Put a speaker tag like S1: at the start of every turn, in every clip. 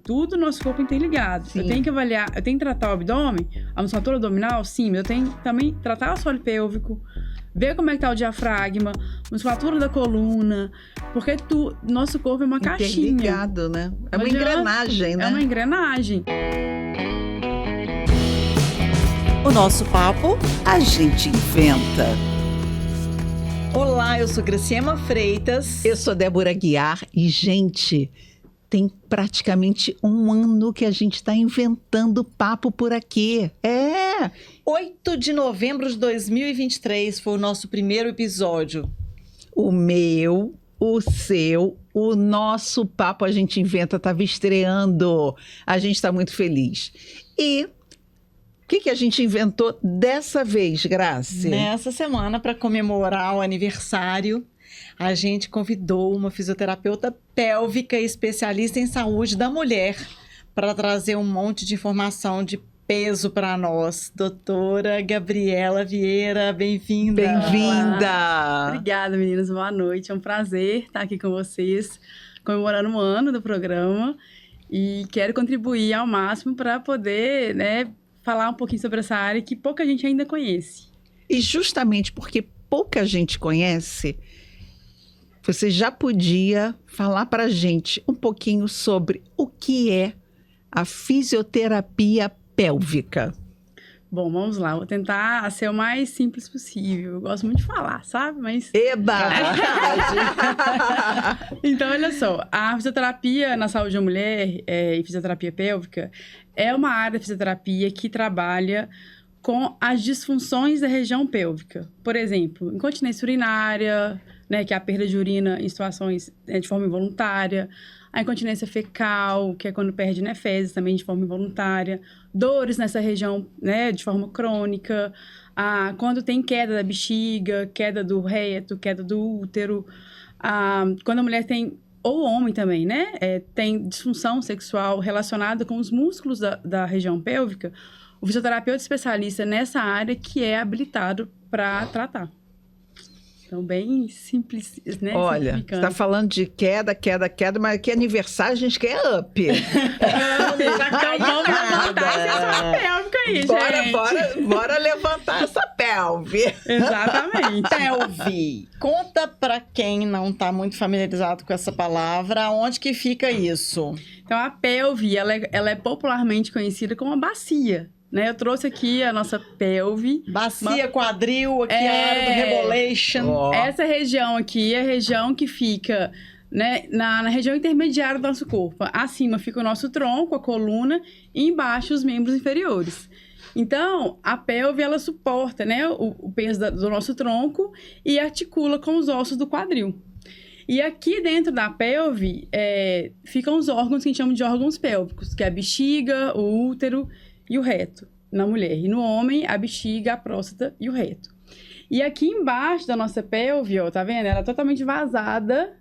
S1: tudo no nosso corpo interligado.
S2: Sim.
S1: Eu tenho que avaliar, eu tenho que tratar o abdômen, a musculatura abdominal, sim, mas eu tenho que também tratar o assoalho pélvico, ver como é que tá o diafragma, musculatura da coluna, porque nosso corpo é uma caixinha.
S2: Interligado, né? É
S1: Não
S2: uma
S1: adianta.
S2: engrenagem, né?
S1: É uma engrenagem.
S3: O nosso papo a gente inventa.
S4: Olá, eu sou Graciema Freitas.
S2: Eu sou Débora Guiar e, gente, tem praticamente um ano que a gente está inventando papo por aqui.
S4: 8 de novembro de 2023 foi o nosso primeiro episódio.
S2: O meu, o seu, o nosso papo a gente inventa estava estreando. A gente está muito feliz. E o que a gente inventou dessa vez, Graci?
S4: Nessa semana, para comemorar o aniversário, a gente convidou uma fisioterapeuta pélvica e especialista em saúde da mulher para trazer um monte de informação de peso para nós. Doutora Gabriela Vieira, bem-vinda.
S2: Bem-vinda!
S1: Obrigada, meninas. Boa noite. É um prazer estar aqui com vocês, comemorando um ano do programa. E quero contribuir ao máximo para poder, falar um pouquinho sobre essa área que pouca gente ainda conhece.
S2: E justamente porque pouca gente conhece, você já podia falar para a gente um pouquinho sobre o que é a fisioterapia pélvica.
S1: Bom, vamos lá. Vou tentar ser o mais simples possível. Eu gosto muito de falar, sabe? Mas...
S2: Eba!
S1: Então, olha só. A fisioterapia na saúde da mulher e fisioterapia pélvica é uma área da fisioterapia que trabalha com as disfunções da região pélvica. Por exemplo, incontinência urinária, que é a perda de urina em situações de forma involuntária. A incontinência fecal, que é quando perde fezes, também de forma involuntária. Dores nessa região, de forma crônica. Quando tem queda da bexiga, queda do reto, queda do útero. Quando a mulher tem, ou o homem também, tem disfunção sexual relacionada com os músculos da região pélvica, o fisioterapeuta especialista nessa área que é habilitado para tratar. Então, bem simples,
S2: Olha, você está falando de queda, mas aqui aniversário a gente quer up.
S1: Então, vamos levantar essa pélvica aí, gente.
S2: Bora levantar essa pelve.
S1: Exatamente.
S4: Pelve. Conta para quem não está muito familiarizado com essa palavra, onde que fica isso?
S1: Então, a pelve, ela é popularmente conhecida como a bacia. Eu trouxe aqui a nossa pelve.
S4: Bacia, quadril, aqui a área do rebolation.
S2: Oh.
S1: Essa região aqui é a região que fica na região intermediária do nosso corpo. Acima fica o nosso tronco, a coluna, e embaixo os membros inferiores. Então, a pelve, ela suporta o peso do nosso tronco e articula com os ossos do quadril. E aqui dentro da pelve ficam os órgãos que a gente chama de órgãos pélvicos, que é a bexiga, o útero e o reto, na mulher. E no homem, a bexiga, a próstata e o reto. E aqui embaixo da nossa pelve, ó, tá vendo? Ela é totalmente vazada,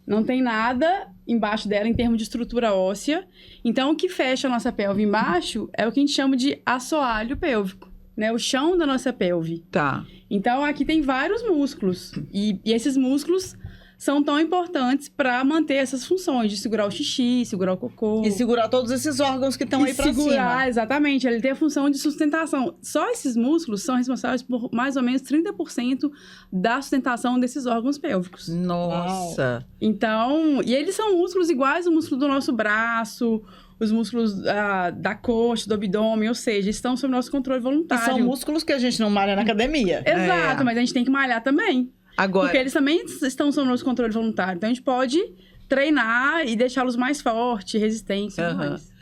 S1: não tem nada embaixo dela em termos de estrutura óssea. Então, o que fecha a nossa pelve embaixo é o que a gente chama de assoalho pélvico, o chão da nossa pelve.
S2: Tá.
S1: Então, aqui tem vários músculos. E esses músculos são tão importantes para manter essas funções de segurar o xixi, segurar o cocô.
S4: E segurar todos esses órgãos que estão aí para cima.
S1: Segurar, exatamente. Ele tem a função de sustentação. Só esses músculos são responsáveis por mais ou menos 30% da sustentação desses órgãos pélvicos.
S2: Nossa!
S1: Então, e eles são músculos iguais ao músculo do nosso braço, os músculos da coxa, do abdômen, ou seja, estão sob nosso controle voluntário.
S4: E são músculos que a gente não malha na academia.
S1: Exato, mas a gente tem que malhar também.
S2: Agora...
S1: Porque eles também estão sob nosso controle voluntário. Então, a gente pode treinar e deixá-los mais fortes, resistentes e tudo mais.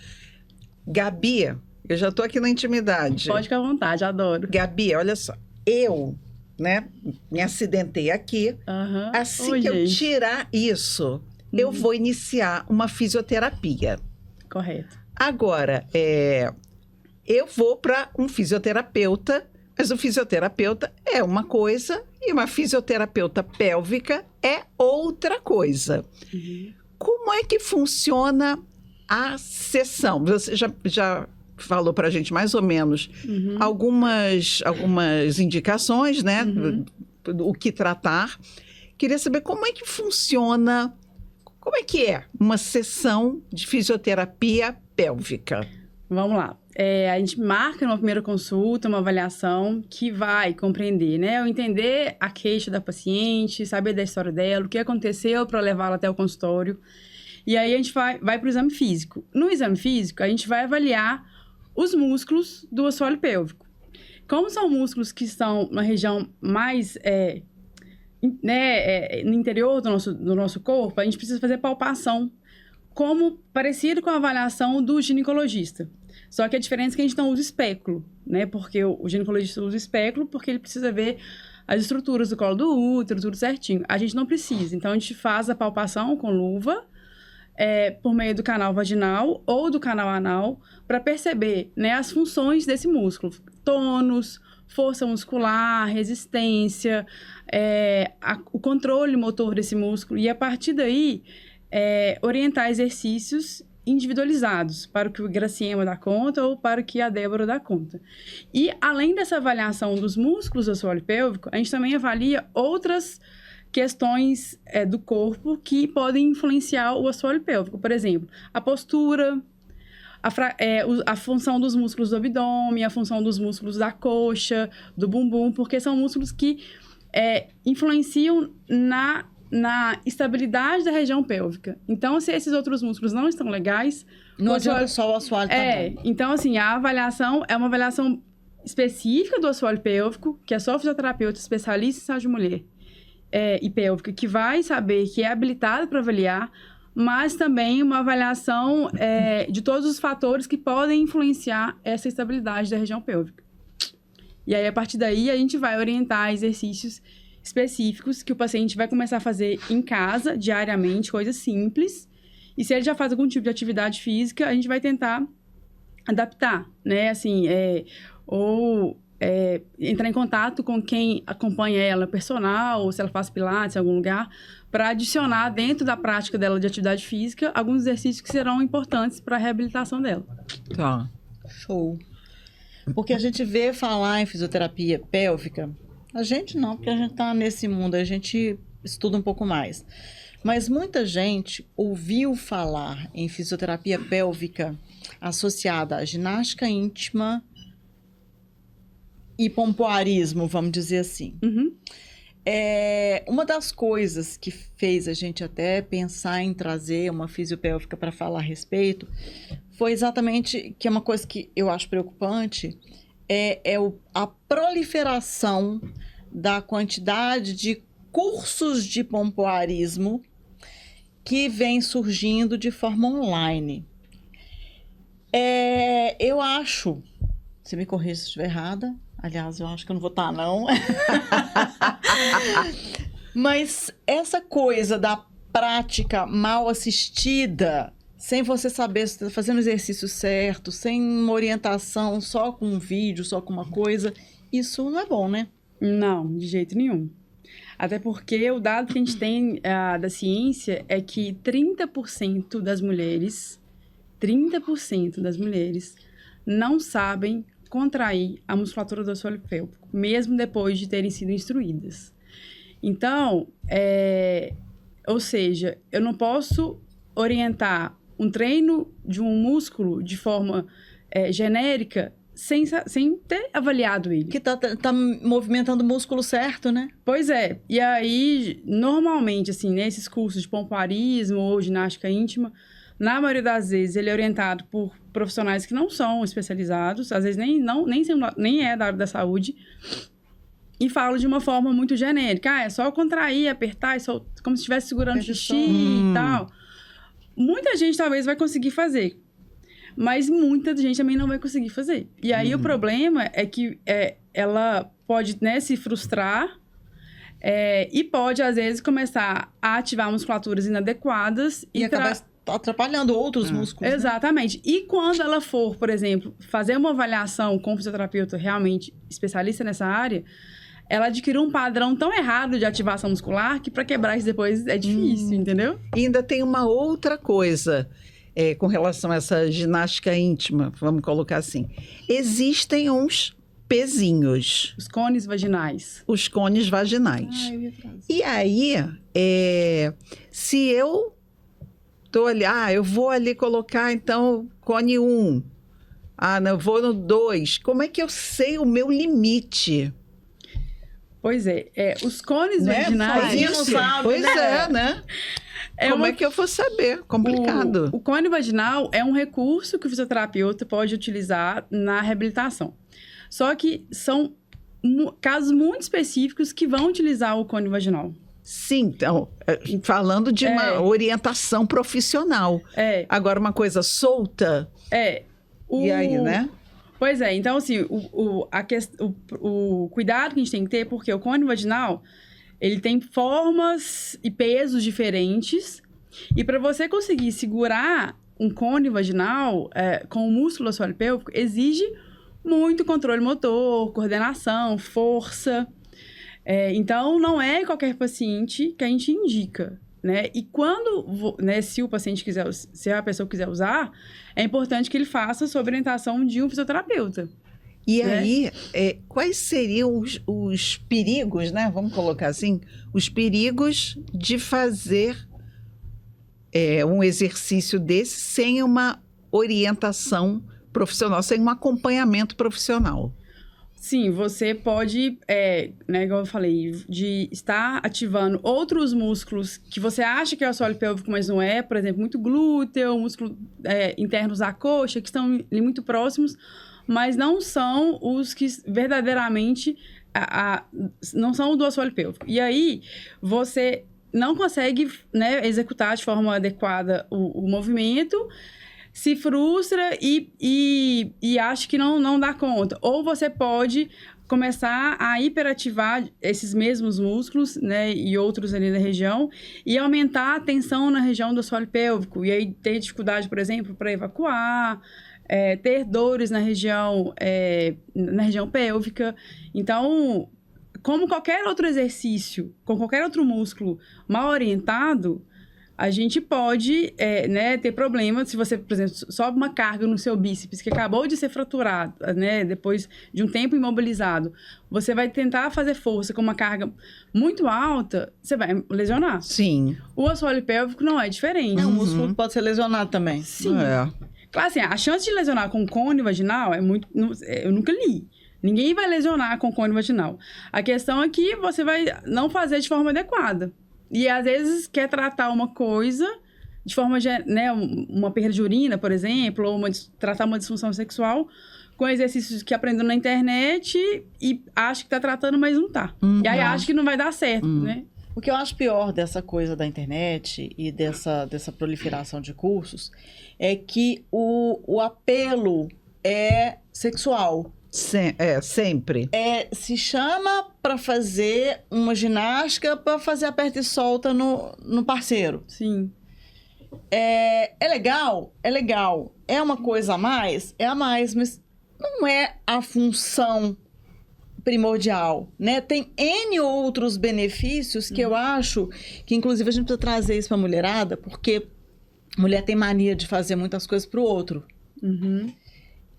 S2: Gabi, eu já tô aqui na intimidade.
S1: Pode ficar à vontade, adoro.
S2: Gabi, olha só. Eu, me acidentei aqui. Assim que eu tirar isso, eu vou iniciar uma fisioterapia.
S1: Correto.
S2: Agora, eu vou para um fisioterapeuta, mas o fisioterapeuta é uma coisa e uma fisioterapeuta pélvica é outra coisa. Como é que funciona a sessão? Você já falou para a gente mais ou menos algumas indicações, o que tratar. Queria saber como é que funciona, Como é que é uma sessão de fisioterapia pélvica?
S1: Vamos lá. A gente marca numa primeira consulta, uma avaliação que vai compreender, né? Entender a queixa da paciente, saber da história dela, o que aconteceu para levá-la até o consultório. E aí a gente vai para o exame físico. No exame físico, a gente vai avaliar os músculos do assoalho pélvico. Como são músculos que estão na região mais no interior do nosso corpo, a gente precisa fazer palpação, como parecido com a avaliação do ginecologista. Só que a diferença é que a gente não usa espéculo, né? Porque o ginecologista usa espéculo porque ele precisa ver as estruturas do colo do útero, tudo certinho. A gente não precisa. Então, a gente faz a palpação com luva, por meio do canal vaginal ou do canal anal, para perceber, né, as funções desse músculo. Tônus, força muscular, resistência, o controle motor desse músculo. E, a partir daí, orientar exercícios individualizados para o que o Graciema dá conta ou para o que a Débora dá conta. E, além dessa avaliação dos músculos do assoalho pélvico, a gente também avalia outras questões do corpo que podem influenciar o assoalho pélvico. Por exemplo, a postura, a função dos músculos do abdômen, a função dos músculos da coxa, do bumbum, porque são músculos que influenciam na estabilidade da região pélvica. Então, se esses outros músculos não estão legais...
S4: Não adianta só o assoalho também.
S1: Então, assim, a avaliação é uma avaliação específica do assoalho pélvico, que é só o fisioterapeuta especialista em saúde de mulher e pélvica, que vai saber, que é habilitado para avaliar, mas também uma avaliação de todos os fatores que podem influenciar essa estabilidade da região pélvica. E aí, a partir daí, a gente vai orientar exercícios específicos que o paciente vai começar a fazer em casa, diariamente, coisas simples. E se ele já faz algum tipo de atividade física, a gente vai tentar adaptar, né? Assim, entrar em contato com quem acompanha ela, personal, ou se ela faz pilates em algum lugar, para adicionar dentro da prática dela de atividade física alguns exercícios que serão importantes para a reabilitação dela.
S2: Tá.
S4: Show. Porque a gente vê falar em fisioterapia pélvica... A gente não, porque a gente está nesse mundo, a gente estuda um pouco mais. Mas muita gente ouviu falar em fisioterapia pélvica associada à ginástica íntima e pompoarismo, vamos dizer assim.
S1: Uhum.
S4: Uma das coisas que fez a gente até pensar em trazer uma fisiopélvica para falar a respeito foi exatamente, que é uma coisa que eu acho preocupante, a proliferação da quantidade de cursos de pompoarismo que vem surgindo de forma online. Eu acho, você me corrija se estiver errada, aliás, eu acho que eu não vou estar, não. Mas essa coisa da prática mal assistida, sem você saber se está fazendo o exercício certo, sem uma orientação, só com um vídeo, só com uma coisa, isso não é bom, né?
S1: Não, de jeito nenhum. Até porque o dado que a gente tem da ciência é que 30% das mulheres não sabem contrair a musculatura do assoalho pélvico, mesmo depois de terem sido instruídas. Então, ou seja, eu não posso orientar um treino de um músculo de forma genérica sem ter avaliado ele.
S4: Que tá movimentando o músculo certo, né?
S1: Pois é. E aí, normalmente, assim, nesses cursos de pompoarismo ou ginástica íntima, na maioria das vezes, ele é orientado por profissionais que não são especializados, às vezes nem é da área da saúde, e falam de uma forma muito genérica. É só contrair, apertar, como se estivesse segurando xixi e tal. Muita gente talvez vai conseguir fazer, mas muita gente também não vai conseguir fazer. E aí o problema é que ela pode, né, se frustrar e pode, às vezes, começar a ativar musculaturas inadequadas
S4: e acabar atrapalhando outros músculos.
S1: Exatamente. Né? E quando ela for, por exemplo, fazer uma avaliação com um fisioterapeuta realmente especialista nessa área, ela adquiriu um padrão tão errado de ativação muscular que para quebrar isso depois é difícil, entendeu?
S2: E ainda tem uma outra coisa com relação a essa ginástica íntima, vamos colocar assim. Existem uns pezinhos.
S1: Os cones vaginais.
S2: Os cones vaginais.
S4: Eu ia trazer.
S2: E aí, se eu tô ali, eu vou ali colocar, então, cone 1. Não, eu vou no 2. Como é que eu sei o meu limite?
S1: Pois é, os cones
S2: Né?
S1: vaginais...
S2: Faz isso.
S4: não sabe,
S2: Pois
S4: né?
S2: né? Como é que eu vou saber? Complicado.
S1: O cone vaginal é um recurso que o fisioterapeuta pode utilizar na reabilitação. Só que são casos muito específicos que vão utilizar o cone vaginal.
S2: Sim, então, falando de uma orientação profissional. Agora, uma coisa solta... E aí, né?
S1: Pois é, então assim, o cuidado que a gente tem que ter, porque o cone vaginal, ele tem formas e pesos diferentes, e para você conseguir segurar um cone vaginal com o músculo assoalho pélvico, exige muito controle motor, coordenação, força. Então, não é qualquer paciente que a gente indica, né? E quando, né, se o paciente quiser, se a pessoa quiser usar, é importante que ele faça sob orientação de um fisioterapeuta.
S2: E aí, quais seriam os perigos, né? Vamos colocar assim, os perigos de fazer um exercício desse sem uma orientação profissional, sem um acompanhamento profissional?
S1: Sim, você pode, né, igual eu falei, de estar ativando outros músculos que você acha que é o assoalho pélvico, mas não é. Por exemplo, muito glúteo, músculo internos da coxa, que estão ali muito próximos, mas não são os que verdadeiramente não são o do assoalho pélvico. E aí, você não consegue, né, executar de forma adequada o movimento, se frustra e acha que não dá conta. Ou você pode começar a hiperativar esses mesmos músculos, né, e outros ali na região, e aumentar a tensão na região do assoalho pélvico. E aí ter dificuldade, por exemplo, para evacuar, ter dores na região pélvica. Então, como qualquer outro exercício, com qualquer outro músculo mal orientado, a gente pode ter problema se você, por exemplo, sobe uma carga no seu bíceps que acabou de ser fraturado, né, depois de um tempo imobilizado. Você vai tentar fazer força com uma carga muito alta, você vai lesionar.
S2: Sim.
S1: O assoalho pélvico não é diferente.
S4: O músculo pode ser lesionado também.
S1: Sim. Claro, assim, a chance de lesionar com cone vaginal é muito... Eu nunca li. Ninguém vai lesionar com cone vaginal. A questão é que você vai não fazer de forma adequada. E, às vezes, quer tratar uma coisa de forma, né, uma perda de urina, por exemplo, ou tratar uma disfunção sexual com exercícios que aprendeu na internet e acha que tá tratando, mas não tá. E aí acha que não vai dar certo, né?
S4: O que eu acho pior dessa coisa da internet e dessa proliferação de cursos é que o apelo é sexual.
S2: Sempre.
S4: Se chama para fazer uma ginástica para fazer aperta e solta no parceiro.
S1: Sim.
S4: É legal? É legal. É uma coisa a mais? É a mais, mas não é a função primordial, né? Tem N outros benefícios que eu acho que, inclusive, a gente precisa trazer isso para a mulherada, porque a mulher tem mania de fazer muitas coisas para o outro.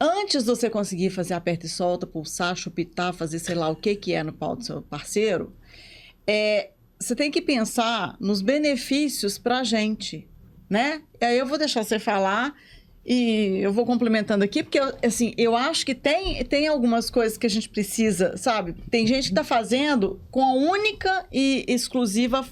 S4: Antes de você conseguir fazer aperta e solta, pulsar, chupitar, fazer sei lá o que é no pau do seu parceiro, você tem que pensar nos benefícios pra gente, né? E aí eu vou deixar você falar e eu vou complementando aqui, porque assim, eu acho que tem algumas coisas que a gente precisa, sabe? Tem gente que tá fazendo com a única e exclusiva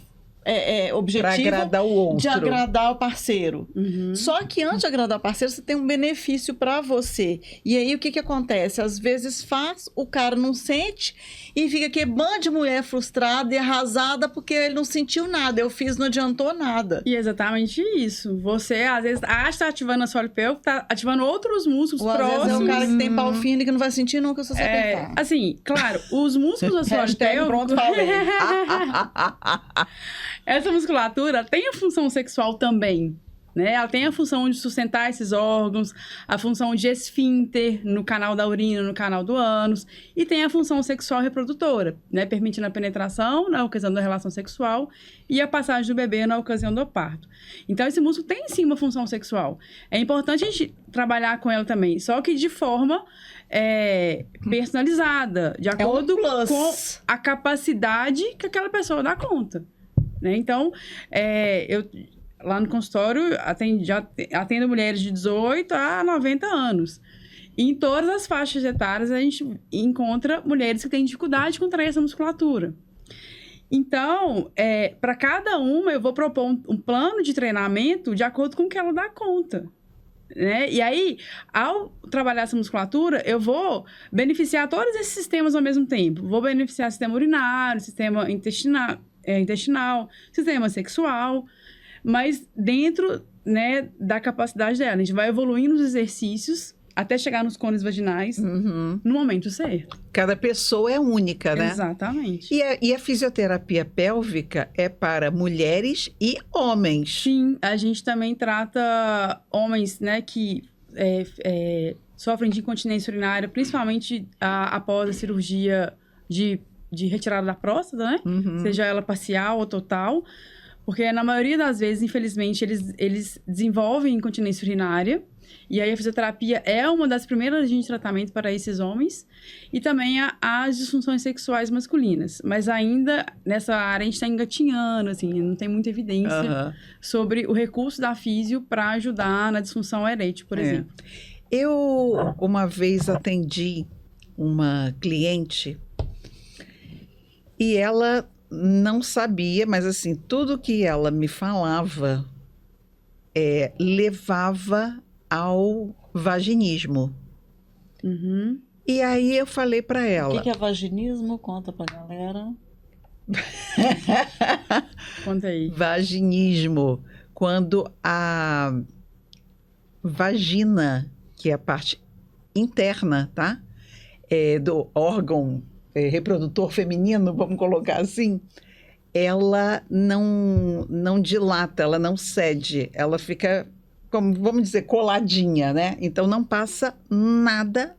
S4: objetivo
S2: para agradar o outro.
S4: De agradar o parceiro. Só que antes de agradar o parceiro, você tem um benefício para você. E aí, o que acontece? Às vezes faz, o cara não sente e fica aquele bando de mulher frustrada e arrasada porque ele não sentiu nada. Eu fiz, não adiantou nada.
S1: E exatamente isso. Você, às vezes, acha que tá ativando a assoalho pélvico, tá ativando outros músculos próximos.
S4: Às vezes é um cara que tem pau fino e que não vai sentir nunca se você apertar.
S1: Assim, claro, os músculos do assoalho pélvico...
S4: Pronto, falei.
S1: Essa musculatura tem a função sexual também, né? Ela tem a função de sustentar esses órgãos, a função de esfíncter no canal da urina, no canal do ânus, e tem a função sexual reprodutora, né? Permitindo a penetração na ocasião da relação sexual e a passagem do bebê na ocasião do parto. Então, esse músculo tem, sim, uma função sexual. É importante a gente trabalhar com ela também, só que de forma personalizada, de acordo com a capacidade que aquela pessoa dá conta. Né? Então, lá no consultório, atendo mulheres de 18 a 90 anos. E em todas as faixas etárias, a gente encontra mulheres que têm dificuldade de contrair essa musculatura. Então, para cada uma, eu vou propor um plano de treinamento de acordo com o que ela dá conta. Né? E aí, ao trabalhar essa musculatura, eu vou beneficiar todos esses sistemas ao mesmo tempo. Vou beneficiar o sistema urinário, sistema intestinal, sistema sexual, mas dentro, né, da capacidade dela. A gente vai evoluindo os exercícios até chegar nos cones vaginais no momento certo.
S2: Cada pessoa é única, né?
S1: Exatamente.
S2: E a fisioterapia pélvica é para mulheres e homens.
S1: Sim, a gente também trata homens, né, que sofrem de incontinência urinária, principalmente após a cirurgia de retirada da próstata, né? Seja ela parcial ou total. Porque na maioria das vezes, infelizmente, eles desenvolvem incontinência urinária. E aí a fisioterapia é uma das primeiras linhas de tratamento para esses homens. E também as disfunções sexuais masculinas. Mas ainda, nessa área, a gente está engatinhando, assim, não tem muita evidência sobre o recurso da físio para ajudar na disfunção erétil, por exemplo.
S2: Eu, uma vez, atendi uma cliente e ela não sabia, mas assim, tudo que ela me falava levava ao vaginismo. E aí eu falei para ela...
S4: O que é vaginismo? Conta pra galera.
S1: Conta aí.
S2: Vaginismo, quando a vagina, que é a parte interna, tá? Do órgão reprodutor feminino, vamos colocar assim, ela não dilata, ela não cede, ela fica, como vamos dizer, coladinha, né? Então não passa nada.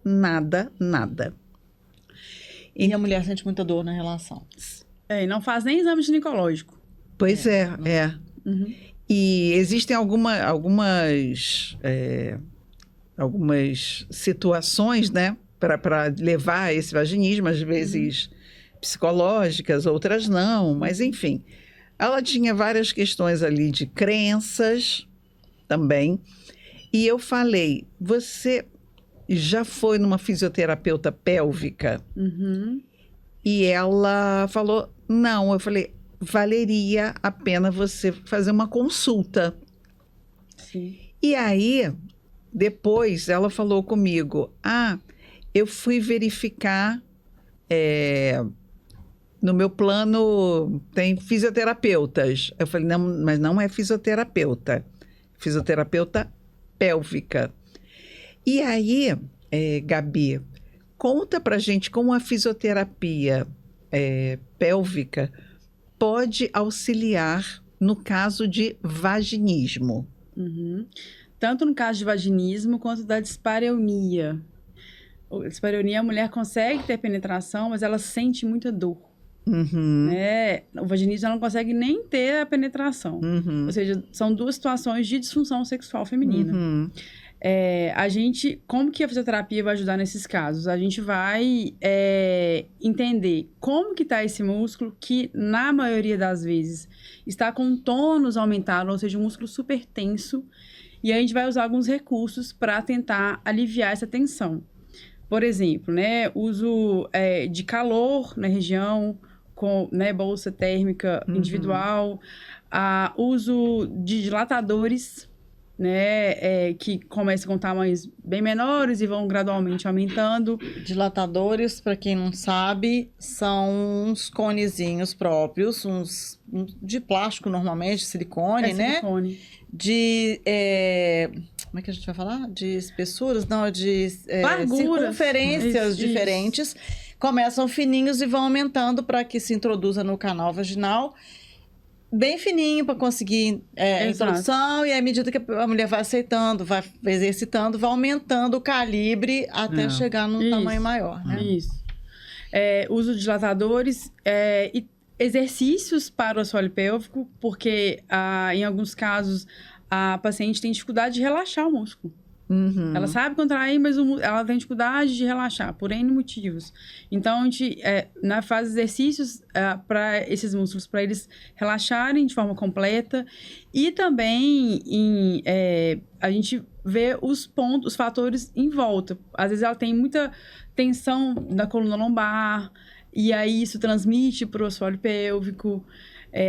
S4: E a mulher sente muita dor na relação.
S1: E não faz nem exame ginecológico.
S2: Pois é. E existem algumas situações, né, para levar a esse vaginismo, às vezes psicológicas, outras não, mas enfim. Ela tinha várias questões ali de crenças também. E eu falei, você já foi numa fisioterapeuta pélvica? E ela falou, não. Eu falei, valeria a pena você fazer uma consulta.
S1: Sim.
S2: E aí, depois, ela falou comigo, eu fui verificar, no meu plano tem fisioterapeutas. Eu falei, não, mas não é fisioterapeuta pélvica. E aí, Gabi, conta pra gente como a fisioterapia pélvica pode auxiliar no caso de vaginismo.
S1: Tanto no caso de vaginismo quanto da dispareunia. A dispareunia, a mulher consegue ter penetração, mas ela sente muita dor. O vaginismo, ela não consegue nem ter a penetração. Ou seja, são duas situações de disfunção sexual feminina. Como que a fisioterapia vai ajudar nesses casos? A gente vai entender como que está esse músculo, que na maioria das vezes está com tônus aumentado, ou seja, um músculo super tenso, e a gente vai usar alguns recursos para tentar aliviar essa tensão. Por exemplo, né, uso de calor na região, com, né, bolsa térmica individual, uso de dilatadores, né, que começam com tamanhos bem menores e vão gradualmente aumentando.
S4: Dilatadores, para quem não sabe, são uns conezinhos próprios, uns de plástico normalmente, de silicone, né?
S1: Silicone.
S4: De, como é que a gente vai falar? De espessuras? Não, de circunferências diferentes. Começam fininhos e vão aumentando para que se introduza no canal vaginal. Bem fininho para conseguir a introdução, e à medida que a mulher vai aceitando, vai exercitando, vai aumentando o calibre até chegar num tamanho maior, né?
S1: Isso. Uso de dilatadores e exercícios para o assoalho pélvico, porque em alguns casos a paciente tem dificuldade de relaxar o músculo.
S2: Uhum.
S1: Ela sabe contrair, mas ela tem dificuldade de relaxar, por N motivos. Então, a gente faz exercícios para esses músculos, para eles relaxarem de forma completa. E também a gente vê os fatores em volta. Às vezes ela tem muita tensão na coluna lombar, e aí isso transmite para o assoalho pélvico.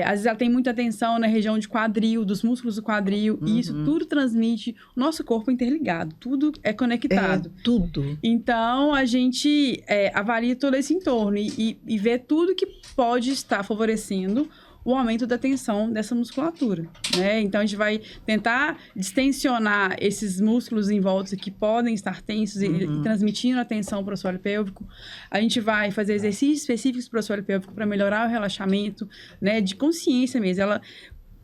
S1: Às vezes ela tem muita tensão na região de quadril, dos músculos do quadril, e isso tudo transmite. O nosso corpo é interligado, tudo é conectado.
S2: Tudo.
S1: Então, a gente avalia todo esse entorno e vê tudo que pode estar favorecendo o aumento da tensão dessa musculatura, né? Então, a gente vai tentar distensionar esses músculos em volta que podem estar tensos e transmitindo a tensão para o assoalho pélvico. A gente vai fazer exercícios específicos para o assoalho pélvico para melhorar o relaxamento, né? De consciência mesmo. Ela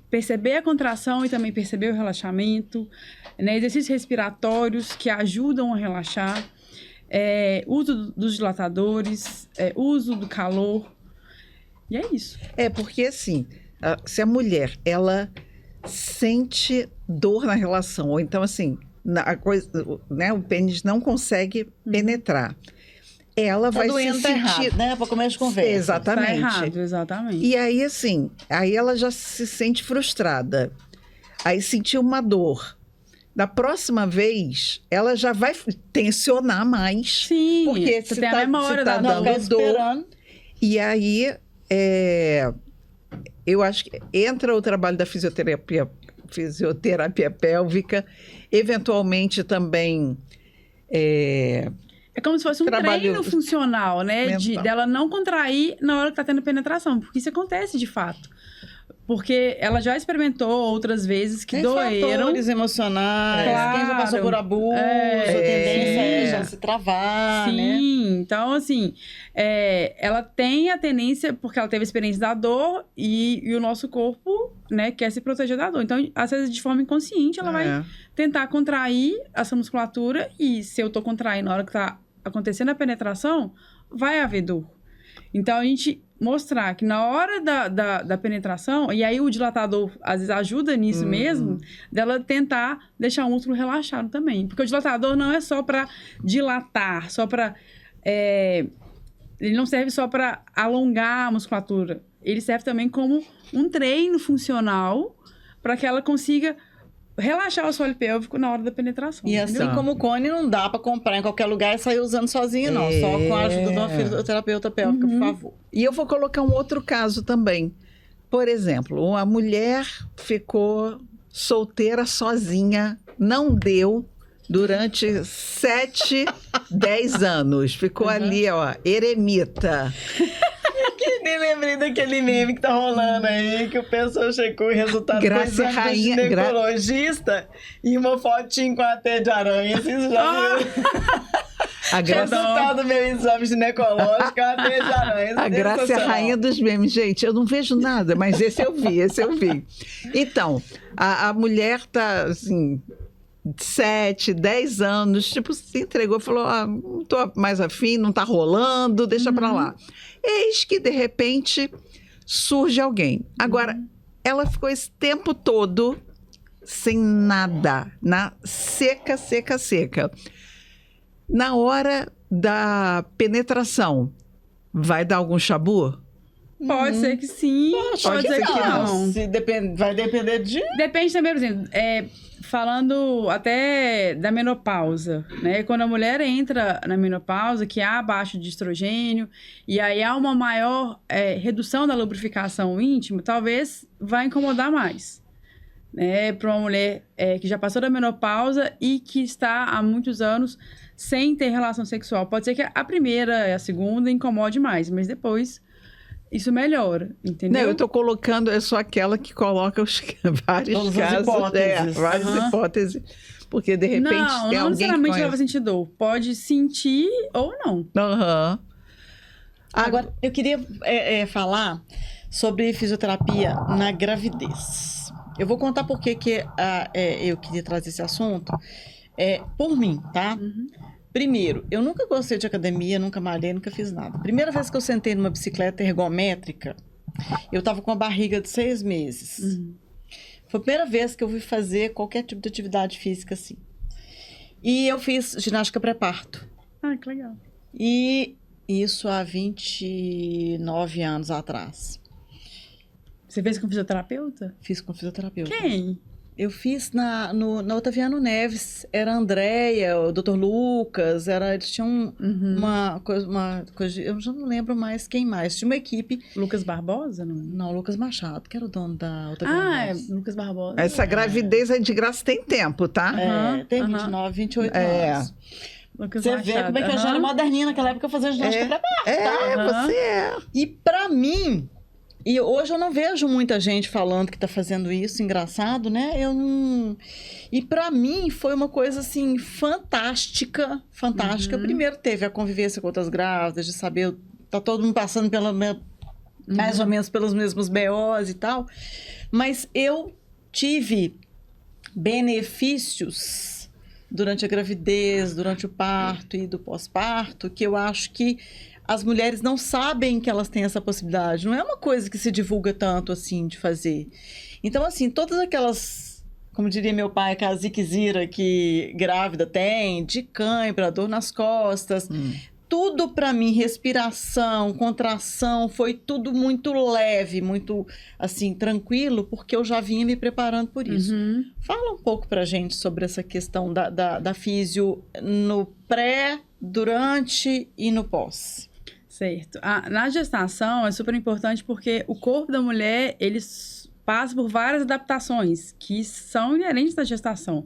S1: perceber a contração e também perceber o relaxamento, né? Exercícios respiratórios que ajudam a relaxar, uso dos dilatadores, uso do calor. E é isso.
S2: Porque assim, se a mulher, ela sente dor na relação, ou então assim, a coisa, né, o pênis não consegue penetrar, ela vai se sentir...
S4: errado, né? Para começo de conversa.
S2: Exatamente.
S1: Tá errado, exatamente.
S2: E aí, assim, ela já se sente frustrada. Aí sentiu uma dor. Da próxima vez, ela já vai tensionar mais.
S1: Sim,
S2: porque
S1: você
S2: se
S1: tem a memória
S2: tá
S1: da dor.
S2: dando dor. E aí, eu acho que entra o trabalho da fisioterapia pélvica, eventualmente também... É
S1: como se fosse um treino funcional, né? Dela não contrair na hora que tá tendo penetração. Porque isso acontece de fato. Porque ela já experimentou outras vezes que doeram.
S4: Fatores emocionais,
S1: claro,
S4: quem já passou por abuso, a tendência é já se travar, né?
S1: Sim, então assim, ela tem a tendência, porque ela teve a experiência da dor e o nosso corpo, né, quer se proteger da dor. Então, às vezes, de forma inconsciente, ela vai tentar contrair essa musculatura e se eu tô contraindo na hora que tá acontecendo a penetração, vai haver dor. Então, a gente mostrar que na hora da penetração, e aí o dilatador às vezes ajuda nisso mesmo, dela tentar deixar o músculo relaxado também. Porque o dilatador não é só para dilatar, só para... ele não serve só para alongar a musculatura. Ele serve também como um treino funcional para que ela consiga relaxar o assoalho pélvico na hora da penetração.
S4: E
S1: entendeu?
S4: assim como o cone não dá para comprar em qualquer lugar e sair usando sozinho, não. Só com a ajuda de uma fisioterapeuta pélvica, por favor.
S2: E eu vou colocar um outro caso também. Por exemplo, uma mulher ficou solteira sozinha, não deu durante 7, 10 anos. Ficou ali, eremita.
S4: Me lembrei daquele meme que tá rolando aí, que o pessoal checou o resultado
S2: Graça Rainha,
S4: ginecologista e uma fotinha com a teia de aranha. Vocês já viram? Resultado do meu exame ginecológico é uma teia de aranha.
S2: A Graça é a rainha dos memes. Gente, eu não vejo nada, mas esse eu vi. Então, a mulher tá, assim... 7, 10 anos, tipo, se entregou, falou, não tô mais afim, não tá rolando, deixa pra lá. Eis que, de repente, surge alguém. Agora, ela ficou esse tempo todo sem nada, na seca. Na hora da penetração, vai dar algum chabu?
S1: Pode ser que sim, pode ser que não.
S4: Vai depender de...
S1: Depende também, por exemplo, falando até da menopausa, né? Quando a mulher entra na menopausa, que há baixa de estrogênio, e aí há uma maior redução da lubrificação íntima, talvez vai incomodar mais, né? Para uma mulher que já passou da menopausa e que está há muitos anos sem ter relação sexual. Pode ser que a primeira e a segunda incomode mais, mas depois... isso melhora, entendeu?
S2: Não, eu tô colocando, é só aquela que coloca vários
S4: todas
S2: casos.
S4: as hipóteses.
S2: Várias hipóteses. Porque, de repente, tem
S1: não
S2: alguém
S1: necessariamente ela vai sentir dor. Pode sentir ou não.
S4: Agora, eu queria falar sobre fisioterapia na gravidez. Eu vou contar por que eu queria trazer esse assunto. Por mim, tá? Primeiro, eu nunca gostei de academia, nunca malhei, nunca fiz nada. Primeira vez que eu sentei numa bicicleta ergométrica, eu tava com uma barriga de 6 meses. Foi a primeira vez que eu fui fazer qualquer tipo de atividade física assim. E eu fiz ginástica pré-parto.
S1: Ah, que legal.
S4: E isso há 29 anos atrás.
S1: Você fez com fisioterapeuta?
S4: Fiz com fisioterapeuta.
S1: Quem?
S4: Eu fiz na Otaviano Neves. Era a Andréia, o Dr. Lucas, eles tinham uma coisa. Eu já não lembro mais quem mais. Tinha uma equipe.
S1: Lucas Barbosa? Não,
S4: Não, Lucas Machado, que era o dono da Otaviano Neves.
S1: Lucas Barbosa.
S2: Essa gravidez aí de graça tem tempo, tá?
S4: Tem 29, 28 anos.
S1: Lucas
S4: Você vê
S1: Machado,
S4: como é que eu já era moderninha naquela época fazendo ginástica pré-parto.
S2: Você é.
S4: E pra mim, e hoje eu não vejo muita gente falando que tá fazendo isso, engraçado, né? Eu não... E pra mim foi uma coisa, assim, fantástica. Primeiro teve a convivência com outras grávidas, de saber, tá todo mundo passando mais ou menos pelos mesmos BOs e tal. Mas eu tive benefícios durante a gravidez, durante o parto e do pós-parto, que eu acho que as mulheres não sabem que elas têm essa possibilidade. Não é uma coisa que se divulga tanto assim de fazer. Então, assim, todas aquelas, como diria meu pai, a ziquezira que grávida tem, de cãibra, dor nas costas, tudo para mim, respiração, contração, foi tudo muito leve, muito, assim, tranquilo, porque eu já vinha me preparando por isso. Fala um pouco pra gente sobre essa questão da físio no pré, durante e no pós.
S1: Certo. Na gestação é super importante porque o corpo da mulher, ele passa por várias adaptações que são inerentes da gestação.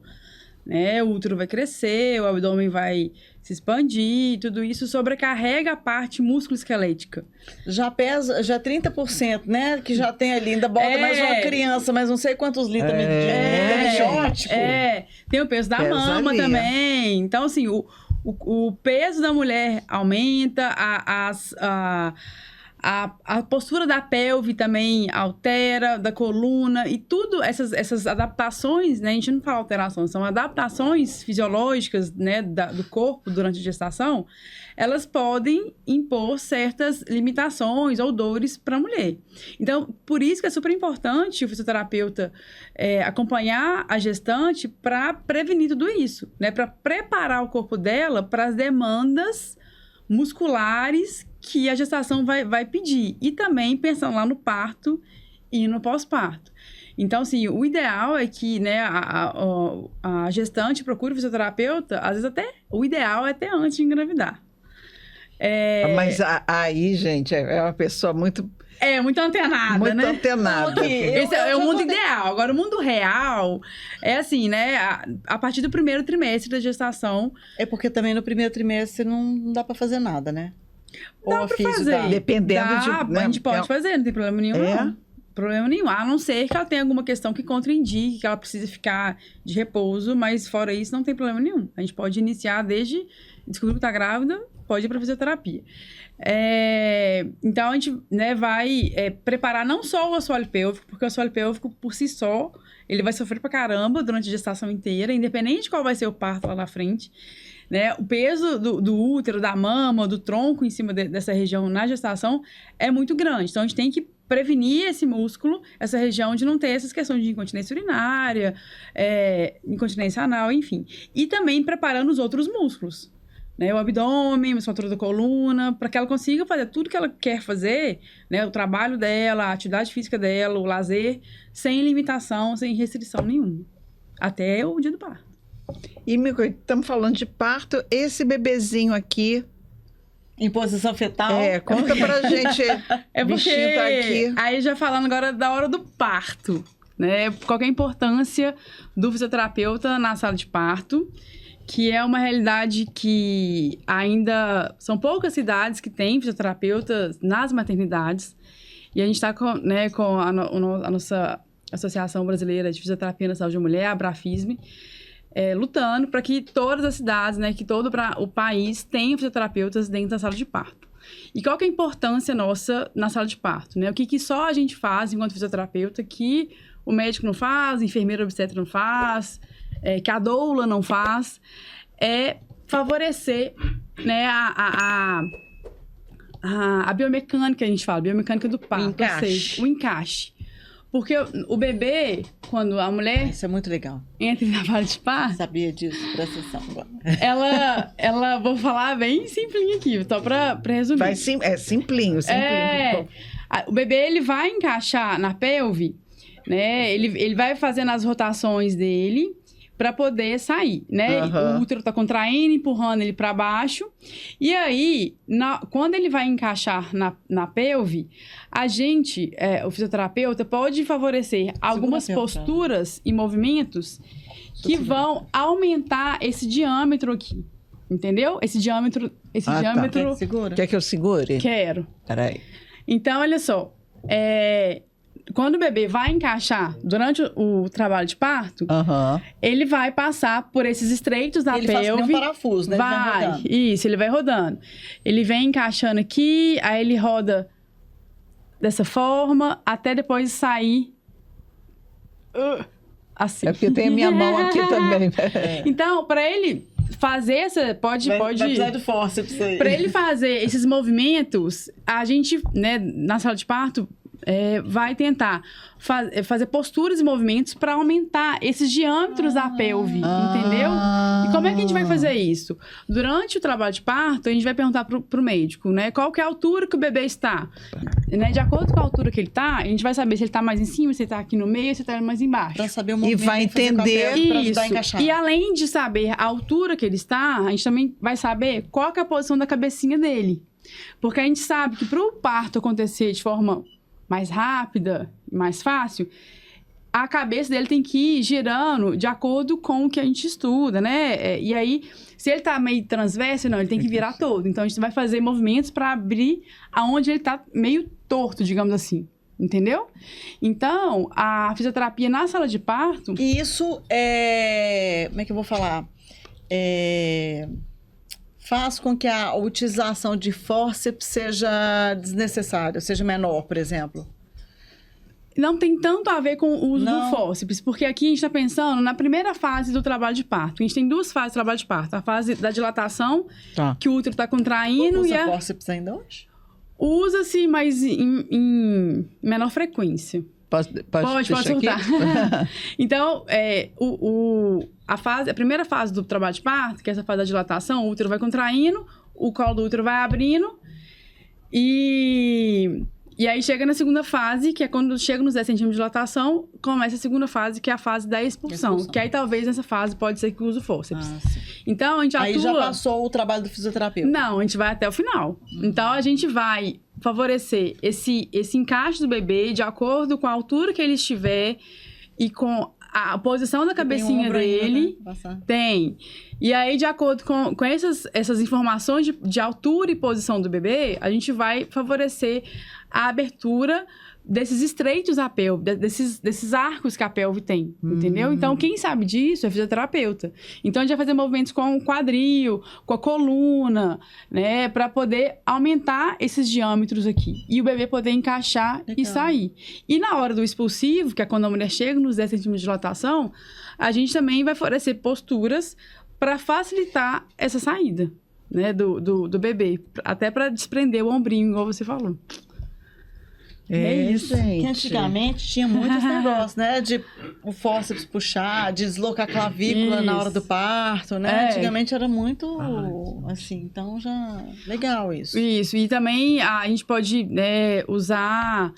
S1: Né? O útero vai crescer, o abdômen vai se expandir, tudo isso sobrecarrega a parte músculo-esquelética.
S4: Já pesa, já 30%, né? Que já tem ali, ainda bota mais uma criança, mas não sei quantos litros amniótico.
S1: Tem o peso da
S2: Pesa
S1: mama
S2: ali,
S1: também. Então, assim, o peso da mulher aumenta, a postura da pelve também altera, da coluna, e tudo essas adaptações, né? A gente não fala alterações, são adaptações fisiológicas, né, do corpo durante a gestação, elas podem impor certas limitações ou dores para a mulher. Então, por isso que é super importante o fisioterapeuta acompanhar a gestante para prevenir tudo isso, né? Para preparar o corpo dela para as demandas musculares que a gestação vai pedir. E também pensando lá no parto e no pós-parto. Então, assim, o ideal é que, né, a gestante procure o fisioterapeuta, às vezes até, o ideal é até antes de engravidar.
S2: Mas aí, gente, é uma pessoa muito
S1: antenada,
S2: muito
S1: né?
S2: antenada.
S1: Esse é o mundo ideal. Agora, o mundo real é assim, né? A partir do primeiro trimestre da gestação.
S4: É porque também no primeiro trimestre não dá pra fazer nada, né?
S1: Dá pra fazer.
S2: Dependendo de...
S1: Né? A gente pode fazer, não tem problema nenhum, não. Problema nenhum. A não ser que ela tenha alguma questão que contraindique, que ela precisa ficar de repouso, mas fora isso, não tem problema nenhum. A gente pode iniciar desde descobrir que tá grávida, pode ir pra fisioterapia. Então, a gente, né, vai preparar não só o assoalho pélvico, porque o assoalho pélvico, por si só, ele vai sofrer pra caramba durante a gestação inteira, independente de qual vai ser o parto lá na frente. Né? O peso do útero, da mama, do tronco em cima dessa região na gestação é muito grande. Então, a gente tem que prevenir esse músculo, essa região, de não ter essas questões de incontinência urinária, incontinência anal, enfim. E também preparando os outros músculos. Né, o abdômen, a musculatura da coluna, para que ela consiga fazer tudo que ela quer fazer, né, o trabalho dela, a atividade física dela, o lazer, sem limitação, sem restrição nenhuma. Até o dia do parto.
S2: E, estamos falando de parto, esse bebezinho aqui...
S4: Em posição fetal?
S2: Conta pra gente.
S1: Porque
S2: tá aqui.
S1: Aí já falando agora da hora do parto, né? Qual que é a importância do fisioterapeuta na sala de parto, que é uma realidade que ainda são poucas cidades que têm fisioterapeutas nas maternidades. E a gente está com a nossa Associação Brasileira de Fisioterapia na Saúde da Mulher, a Abrafisme, lutando para que todas as cidades, né, que todo o país tenha fisioterapeutas dentro da sala de parto. E qual que é a importância nossa na sala de parto? Né? O que só a gente faz enquanto fisioterapeuta que o médico não faz, a enfermeira obstetra não faz, que a doula não faz, é favorecer, né, a biomecânica, a gente fala, biomecânica do parto, o encaixe. Porque o bebê, quando a mulher
S4: Isso é muito legal.
S1: entra em trabalho de parto,
S4: Sabia disso, presta atenção agora.
S1: ela, vou falar bem simplinho aqui, só pra resumir.
S2: É simplinho.
S1: O bebê, ele vai encaixar na pelve, né? Ele vai fazendo as rotações dele para poder sair, né? O útero tá contraindo, empurrando ele para baixo. E aí, quando ele vai encaixar na pelve, a gente, o fisioterapeuta, pode favorecer algumas posturas e movimentos que vão aumentar esse diâmetro aqui. Entendeu? Esse diâmetro...
S2: Tá.
S4: Segura.
S2: Quer que eu segure?
S1: Quero.
S2: Peraí.
S1: Então, olha só. Quando o bebê vai encaixar durante o trabalho de parto, ele vai passar por esses estreitos da pelve.
S4: Ele faz um parafuso, né? Ele vai rodando.
S1: Isso, ele vai rodando. Ele vem encaixando aqui, aí ele roda dessa forma, até depois sair assim.
S2: É porque tem a minha mão aqui também.
S1: Então, para ele fazer essa... Pode
S4: Vai precisar do fórceps aí.
S1: Para ele fazer esses movimentos, a gente, né, na sala de parto, vai tentar fazer posturas e movimentos para aumentar esses diâmetros da pelve, entendeu? E como é que a gente vai fazer isso? Durante o trabalho de parto, a gente vai perguntar pro médico, né? Qual que é a altura que o bebê está? Né? De acordo com a altura que ele está, a gente vai saber se ele está mais em cima, se ele está aqui no meio, se ele está mais embaixo.
S4: Para saber o movimento.
S2: E vai entender
S1: isso. E além de saber a altura que ele está, a gente também vai saber qual que é a posição da cabecinha dele. Porque a gente sabe que para o parto acontecer de forma mais rápida e mais fácil, a cabeça dele tem que ir girando de acordo com o que a gente estuda, né? E aí, se ele tá meio transverso, não, ele tem que virar todo. Então, a gente vai fazer movimentos para abrir aonde ele tá meio torto, digamos assim. Entendeu? Então, a fisioterapia na sala de parto...
S4: E isso como é que eu vou falar? Faz com que a utilização de fórceps seja desnecessária, seja menor, por exemplo?
S1: Não tem tanto a ver com o uso do fórceps, porque aqui a gente está pensando na primeira fase do trabalho de parto. A gente tem duas fases do trabalho de parto. A fase da dilatação, que o útero está contraindo.
S4: Usa fórceps ainda hoje?
S1: Usa-se, mas em menor frequência. Pode soltar. Então, a primeira fase do trabalho de parto, que é essa fase da dilatação, o útero vai contraindo, o colo do útero vai abrindo e aí chega na segunda fase, que é quando chega nos 10 centímetros de dilatação, começa a segunda fase, que é a fase da expulsão. Que aí talvez nessa fase pode ser que use o fórceps. Então, a gente atua...
S4: Aí já passou o trabalho do fisioterapeuta?
S1: Não, a gente vai até o final. Então, a gente vai favorecer esse encaixe do bebê de acordo com a altura que ele estiver e com a posição da cabecinha dele.
S4: Ainda, né?
S1: Tem. E aí, de acordo com essas informações de altura e posição do bebê, a gente vai favorecer a abertura desses estreitos da pelve, desses arcos que a pelve tem, entendeu? Então, quem sabe disso é fisioterapeuta. Então, a gente vai fazer movimentos com o quadril, com a coluna, né? Para poder aumentar esses diâmetros aqui. E o bebê poder encaixar e sair. E na hora do expulsivo, que é quando a mulher chega nos 10 centímetros de dilatação, a gente também vai oferecer posturas para facilitar essa saída, né? Do bebê. Até para desprender o ombrinho, igual você falou.
S4: Isso, gente. Que antigamente tinha muito esse negócio, né? De o fórceps puxar, de deslocar a clavícula na hora do parto, né? Antigamente era muito assim, então já... Legal isso.
S1: Isso, e também a gente pode usar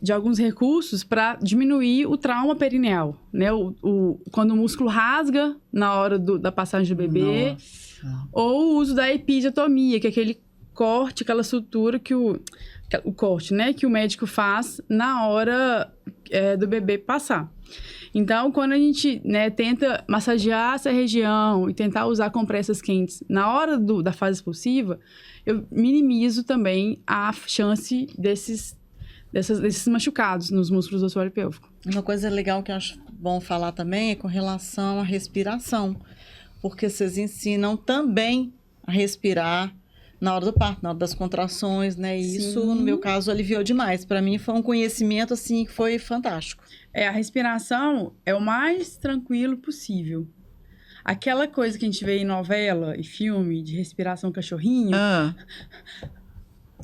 S1: de alguns recursos para diminuir o trauma perineal, né? Quando o músculo rasga na hora da passagem do bebê. Nossa. Ou o uso da episiotomia, que é aquele corte, aquela sutura que o corte, né, que o médico faz na hora do bebê passar. Então, quando a gente, né, tenta massagear essa região e tentar usar compressas quentes na hora da fase expulsiva, eu minimizo também a chance desses machucados nos músculos do assoalho pélvico.
S4: Uma coisa legal que eu acho bom falar também é com relação à respiração, porque vocês ensinam também a respirar na hora do parto, na hora das contrações, né? E isso, no meu caso, aliviou demais. Para mim, foi um conhecimento, assim, que foi fantástico.
S1: A respiração é o mais tranquilo possível. Aquela coisa que a gente vê em novela e filme de respiração cachorrinho,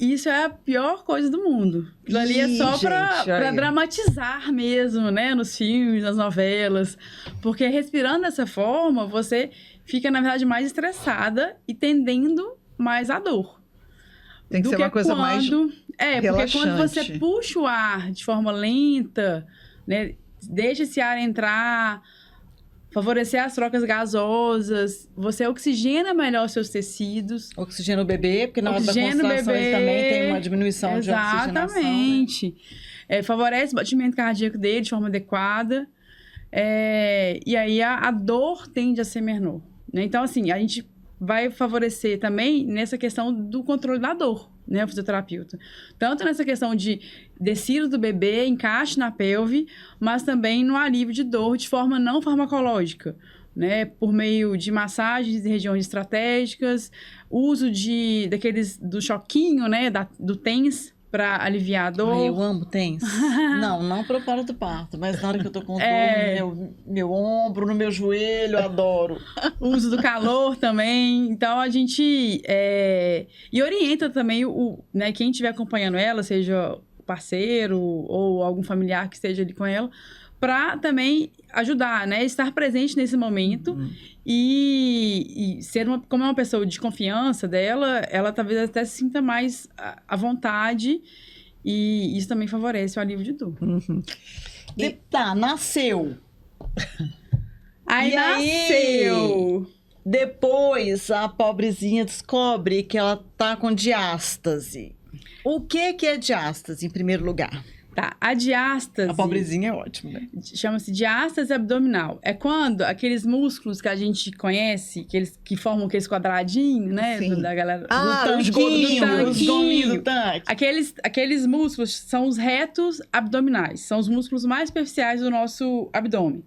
S1: Isso é a pior coisa do mundo. Aquilo ali é só pra dramatizar mesmo, né? Nos filmes, nas novelas. Porque respirando dessa forma, você fica, na verdade, mais estressada e tendendo mais à dor.
S2: Tem que ser uma coisa mais
S1: porque quando você puxa o ar de forma lenta, né? Deixa esse ar entrar, favorecer as trocas gasosas, você oxigena melhor os seus tecidos.
S4: Oxigena o bebê, porque na hora da concentração ele também tem uma diminuição de oxigenação.
S1: Exatamente. Né? Favorece o batimento cardíaco dele de forma adequada. E aí a dor tende a ser menor. Né? Então, assim, a gente vai favorecer também nessa questão do controle da dor, né, o fisioterapeuta. Tanto nessa questão de descida do bebê, encaixe na pelve, mas também no alívio de dor de forma não farmacológica, né, por meio de massagens em regiões estratégicas, uso do choquinho, né, do TENS, para aliviar a dor.
S4: Eu amo TENS. não pro fora do parto, mas na hora que eu tô com dor no meu ombro, no meu joelho, eu adoro.
S1: O uso do calor também. Então, a gente... E orienta também né, quem estiver acompanhando ela, seja o parceiro ou algum familiar que esteja ali com ela, para também ajudar, né? Estar presente nesse momento e ser como é uma pessoa de confiança dela, ela talvez até se sinta mais à vontade e isso também favorece o alívio de dor.
S4: Nasceu.
S1: Aí nasceu.
S4: Depois a pobrezinha descobre que ela tá com diástase. O que é diástase, em primeiro lugar?
S1: Tá, a diástase...
S4: A pobrezinha é ótimo, né?
S1: Chama-se diástase abdominal. É quando aqueles músculos que a gente conhece, que formam aqueles quadradinhos, né?
S2: Da
S1: galera,
S4: os gominhos do tanque.
S1: Aqueles músculos são os retos abdominais. São os músculos mais superficiais do nosso abdômen.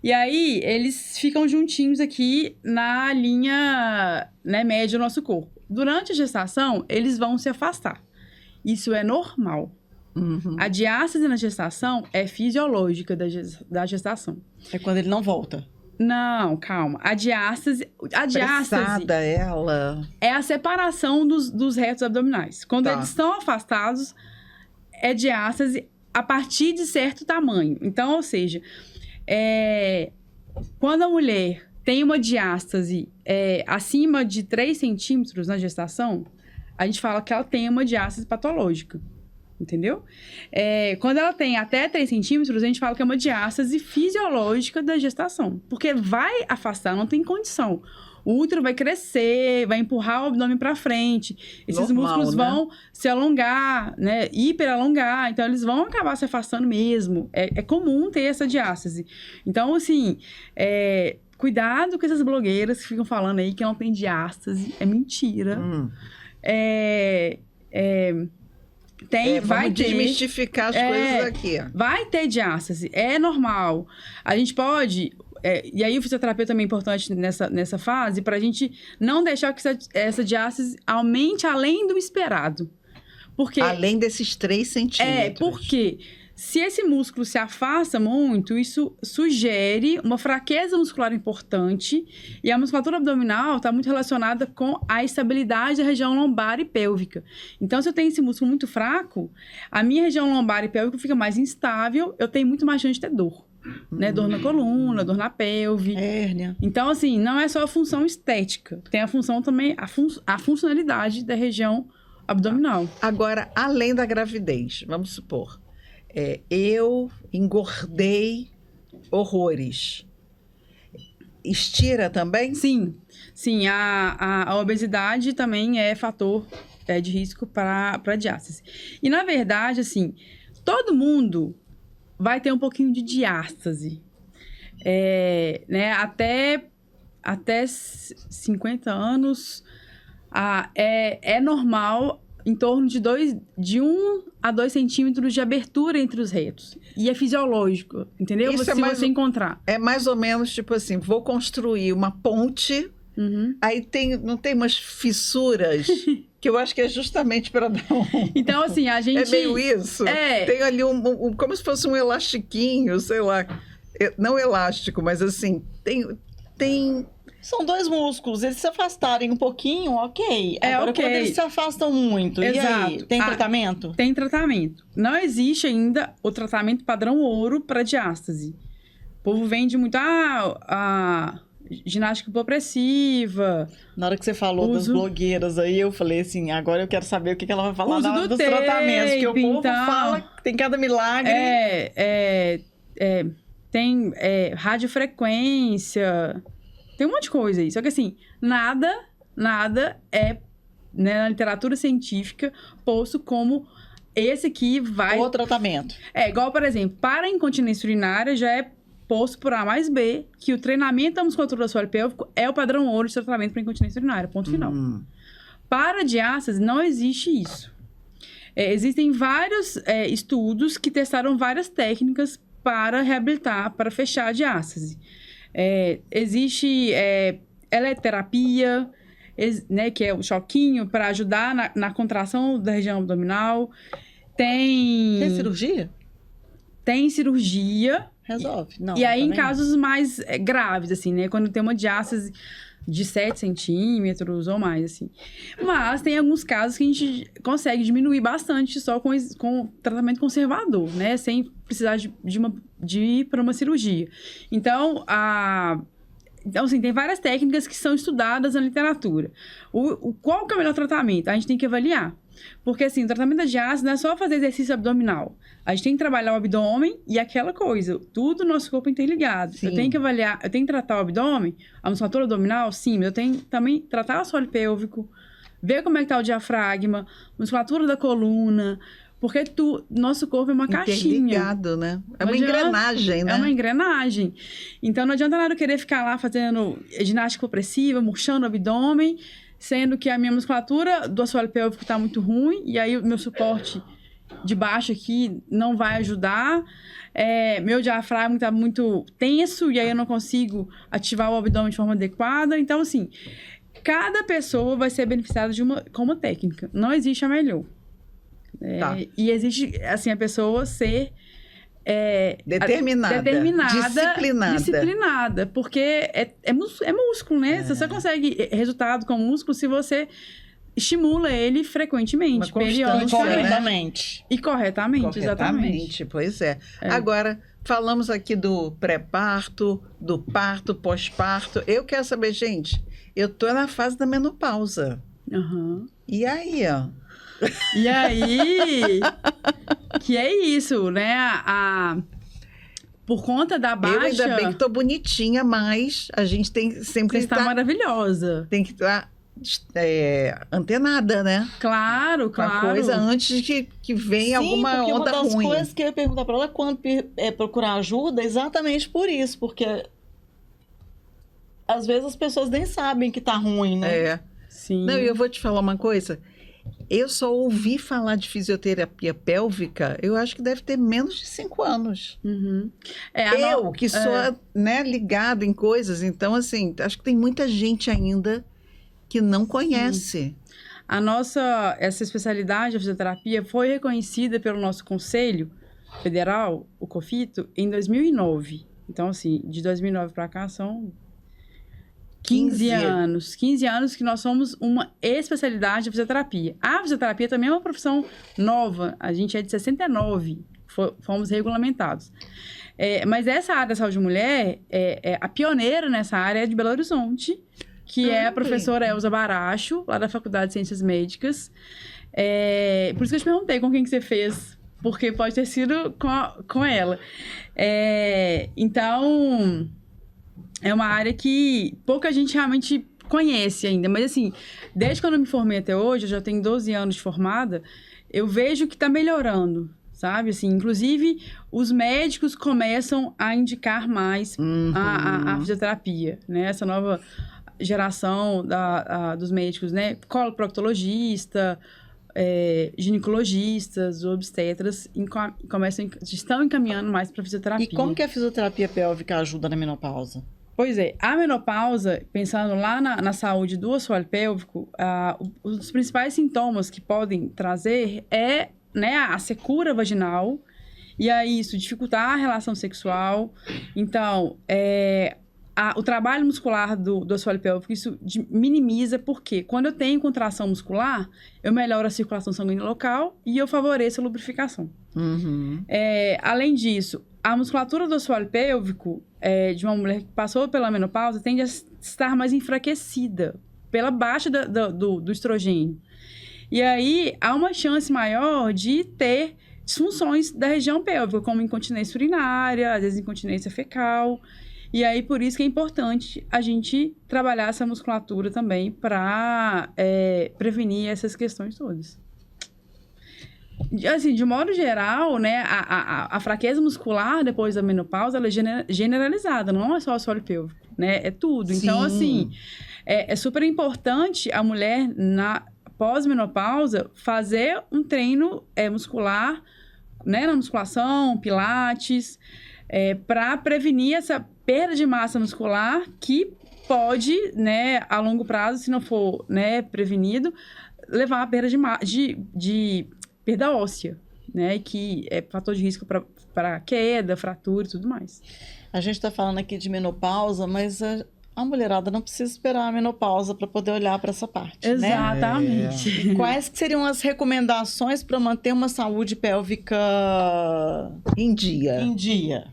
S1: E aí, eles ficam juntinhos aqui na linha, né, média do nosso corpo. Durante a gestação, eles vão se afastar. Isso é normal. A diástase na gestação é fisiológica da gestação.
S4: É quando ele não volta.
S1: Não, calma. A diástase
S2: ela
S1: é a separação dos retos abdominais. Quando eles estão afastados, é diástase a partir de certo tamanho. Então, ou seja, quando a mulher tem uma diástase acima de 3 centímetros na gestação, a gente fala que ela tem uma diástase patológica. Entendeu? Quando ela tem até 3 centímetros, a gente fala que é uma diástase fisiológica da gestação. Porque vai afastar, não tem condição. O útero vai crescer, vai empurrar o abdômen para frente. Esses músculos vão se alongar, né? Hiperalongar. Então, eles vão acabar se afastando mesmo. É comum ter essa diástase. Então, assim, cuidado com essas blogueiras que ficam falando aí que não tem diástase. É mentira.
S2: Vamos desmistificar as coisas aqui.
S1: Vai ter diástase, é normal. A gente pode... e aí o fisioterapeuta também é importante nessa fase para a gente não deixar que essa diástase aumente além do esperado. Porque,
S2: além desses 3 centímetros.
S1: Porque se esse músculo se afasta muito, isso sugere uma fraqueza muscular importante e a musculatura abdominal está muito relacionada com a estabilidade da região lombar e pélvica. Então, se eu tenho esse músculo muito fraco, a minha região lombar e pélvica fica mais instável, eu tenho muito mais chance de ter dor. Né? Dor na coluna, dor na pelve.
S4: Hérnia.
S1: Então, assim, não é só a função estética, tem a função também, a funcionalidade da região abdominal.
S2: Agora, além da gravidez, vamos supor... eu engordei horrores. Estira também?
S1: Sim. A obesidade também é fator de risco para diástase. E, na verdade, assim, todo mundo vai ter um pouquinho de diástase. Né, até 50 anos, é normal... em torno de 1 a 2 centímetros de abertura entre os retos. E é fisiológico, entendeu?
S2: Isso
S1: Se você encontrar.
S2: É mais ou menos tipo assim, vou construir uma ponte, aí não tem umas fissuras, que eu acho que é justamente para dar
S1: Então, assim, a gente...
S2: É meio isso. Tem ali como se fosse um elastiquinho, sei lá. Não elástico, mas assim, tem
S4: São dois músculos, eles se afastarem um pouquinho, ok.
S1: É,
S4: Agora,
S1: ok.
S4: quando eles se afastam muito, e aí?
S1: Exato.
S4: Tem tratamento?
S1: Tem tratamento. Não existe ainda o tratamento padrão ouro para diástase. O povo vende muito a ginástica hipopressiva.
S4: Na hora que você falou das
S1: Uso-
S4: tem aí, eu falei assim, agora eu quero saber o que ela vai falar
S1: Uso do
S4: dos
S1: tape,
S4: tratamentos. Porque o povo
S1: então.
S4: fala que tem cada milagre.
S1: Tem radiofrequência, tem um monte de coisa aí. Só que assim, nada é, né, na literatura científica posto como esse aqui vai...
S4: O tratamento.
S1: Igual, por exemplo, para a incontinência urinária já é posto por A mais B que o treinamento da musculatura do assoalho pélvico é o padrão ouro de tratamento para incontinência urinária, ponto final. Para a diástase, não existe isso. Existem vários estudos que testaram várias técnicas para reabilitar, para fechar a diástase. Existe eleterapia, né, que é o choquinho para ajudar na contração da região abdominal. Tem
S4: cirurgia?
S1: Tem cirurgia.
S4: Resolve. Não,
S1: E aí, em
S4: também não.
S1: casos mais graves, assim, né? Quando tem uma diástase de 7 centímetros ou mais, assim. Mas tem alguns casos que a gente consegue diminuir bastante só com tratamento conservador, né? Sem precisar de ir para uma cirurgia. Então, assim, tem várias técnicas que são estudadas na literatura. Qual que é o melhor tratamento? A gente tem que avaliar. Porque, assim, o tratamento da diástase não é só fazer exercício abdominal. A gente tem que trabalhar o abdômen e aquela coisa. Tudo no nosso corpo é interligado.
S2: Sim.
S1: Eu tenho que avaliar, eu tenho que tratar o abdômen, a musculatura abdominal, sim, mas eu tenho que também tratar o assoalho pélvico, ver como é que tá o diafragma, musculatura da coluna, porque nosso corpo é uma caixinha.
S2: Interligado, né? É
S1: Não
S2: uma
S1: adianta-
S2: engrenagem, né?
S1: É uma engrenagem. Então, não adianta nada eu querer ficar lá fazendo ginástica opressiva, murchando o abdômen, sendo que a minha musculatura do assoalho pélvico está muito ruim, e aí o meu suporte de baixo aqui não vai ajudar. Meu diafragma está muito tenso, e aí eu não consigo ativar o abdômen de forma adequada. Então, assim, cada pessoa vai ser beneficiada com uma técnica. Não existe a melhor.
S2: Tá.
S1: E existe, assim, a pessoa ser...
S2: Determinada.
S1: Disciplinada, porque é músculo, né? Você consegue resultado com músculo se você estimula ele frequentemente,
S2: Uma constância,
S1: periodicamente.
S2: né?
S1: E corretamente, exatamente.
S2: Pois é. Agora, falamos aqui do pré-parto, do parto, pós-parto. Eu quero saber, gente, eu tô na fase da menopausa.
S1: Uhum.
S2: E aí, ó?
S1: E aí, que é isso, né? Por conta da baixa...
S2: Eu ainda bem que tô bonitinha, mas a gente tem sempre
S1: Você está maravilhosa.
S2: tem que estar antenada, né?
S1: Claro,
S2: Com a
S1: claro.
S2: coisa antes que venha alguma
S4: porque
S2: onda
S4: uma das
S2: ruim.
S4: coisas que eu ia perguntar para ela quando procurar ajuda é exatamente por isso, porque às vezes as pessoas nem sabem que tá ruim, né?
S1: Sim.
S2: Não, e eu vou te falar uma coisa. Eu só ouvi falar de fisioterapia pélvica, eu acho que deve ter menos de 5 anos.
S1: Uhum.
S2: Que sou ligada em coisas, então, assim, acho que tem muita gente ainda que não conhece.
S1: Essa especialidade, a fisioterapia, foi reconhecida pelo nosso Conselho Federal, o COFITO, em 2009. Então, assim, de 2009 para cá são 15 anos. 15 anos que nós somos uma especialidade de fisioterapia. A fisioterapia também é uma profissão nova. A gente é de 69. Fomos regulamentados. Mas essa área da saúde de mulher, a pioneira nessa área é de Belo Horizonte, que é a professora Elza Baracho, lá da Faculdade de Ciências Médicas. Por isso que eu te perguntei com quem que você fez, porque pode ter sido com ela. Então... É uma área que pouca gente realmente conhece ainda. Mas, assim, desde quando eu me formei até hoje, eu já tenho 12 anos de formada, eu vejo que está melhorando, sabe? Assim, inclusive, os médicos começam a indicar mais a fisioterapia, né? Essa nova geração dos médicos, né? Coloproctologista, ginecologistas, obstetras, estão encaminhando mais para fisioterapia.
S4: E como que a fisioterapia pélvica ajuda na menopausa?
S1: Pois é, a menopausa, pensando lá na saúde do assoalho pélvico, um dos principais sintomas que podem trazer é, né, a secura vaginal, e aí isso dificultar a relação sexual. Então, o trabalho muscular do assoalho pélvico, isso minimiza, porque quando eu tenho contração muscular, eu melhoro a circulação sanguínea local e eu favoreço a lubrificação. Além disso, a musculatura do assoalho pélvico de uma mulher que passou pela menopausa tende a estar mais enfraquecida pela baixa do estrogênio. E aí, há uma chance maior de ter disfunções da região pélvica, como incontinência urinária, às vezes incontinência fecal. E aí, por isso que é importante a gente trabalhar essa musculatura também para prevenir essas questões todas. Assim, de modo geral, né, a fraqueza muscular depois da menopausa, ela é generalizada, não é só o assoalho pélvico, né? É tudo.
S2: Sim.
S1: Então, assim, é super importante a mulher, na pós-menopausa, fazer um treino muscular, né, na musculação, pilates, para prevenir essa perda de massa muscular que pode, né, a longo prazo, se não for, né, prevenido, levar a perda de perda óssea, né, que é fator de risco para queda, fratura e tudo mais.
S4: A gente está falando aqui de menopausa, mas a mulherada não precisa esperar a menopausa para poder olhar para essa parte, né?
S1: Exatamente.
S4: Quais que seriam as recomendações para manter uma saúde pélvica
S2: Em dia.
S4: em dia?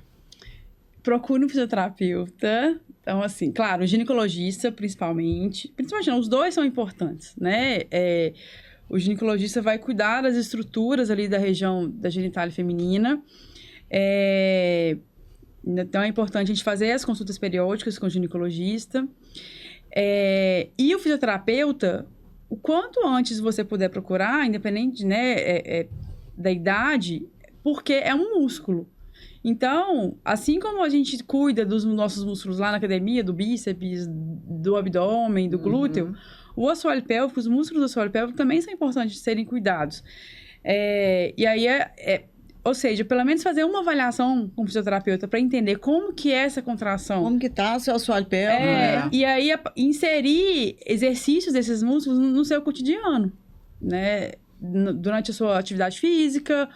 S1: Procure um fisioterapeuta. Então, assim, claro, o ginecologista, principalmente não, os dois são importantes, né? O ginecologista vai cuidar das estruturas ali da região da genitália feminina. Então, é importante a gente fazer as consultas periódicas com o ginecologista. E o fisioterapeuta, o quanto antes você puder procurar, independente, né, da idade, porque é um músculo. Então, assim como a gente cuida dos nossos músculos lá na academia, do bíceps, do abdômen, do glúteo, o assoalho pélvico, os músculos do assoalho pélvico também são importantes de serem cuidados. E aí, ou seja, pelo menos fazer uma avaliação com o fisioterapeuta para entender como que é essa contração.
S4: Como que tá o seu assoalho pélvico?
S1: E aí, inserir exercícios desses músculos no seu cotidiano, né? Durante a sua atividade física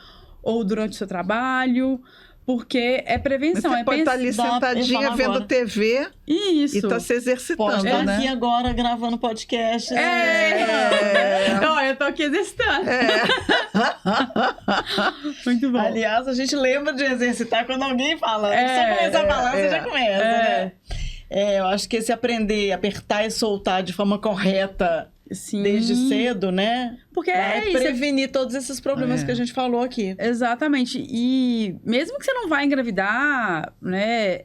S1: ou durante o seu trabalho. Porque é prevenção.
S2: Você pode estar ali sentadinha vendo
S4: agora.
S2: TV
S1: Isso.
S2: e tá se exercitando,
S4: Pode estar
S2: né?
S4: aqui agora gravando podcast.
S1: Olha, eu tô aqui exercitando. Muito bom.
S4: Aliás, a gente lembra de exercitar quando alguém fala. Você começa a falar, você já começa, né? Eu acho que esse aprender, apertar e soltar de forma correta
S1: Sim.
S4: desde cedo, né?
S1: Porque
S4: vai prevenir todos esses problemas que a gente falou aqui.
S1: Exatamente. E mesmo que você não vá engravidar, né?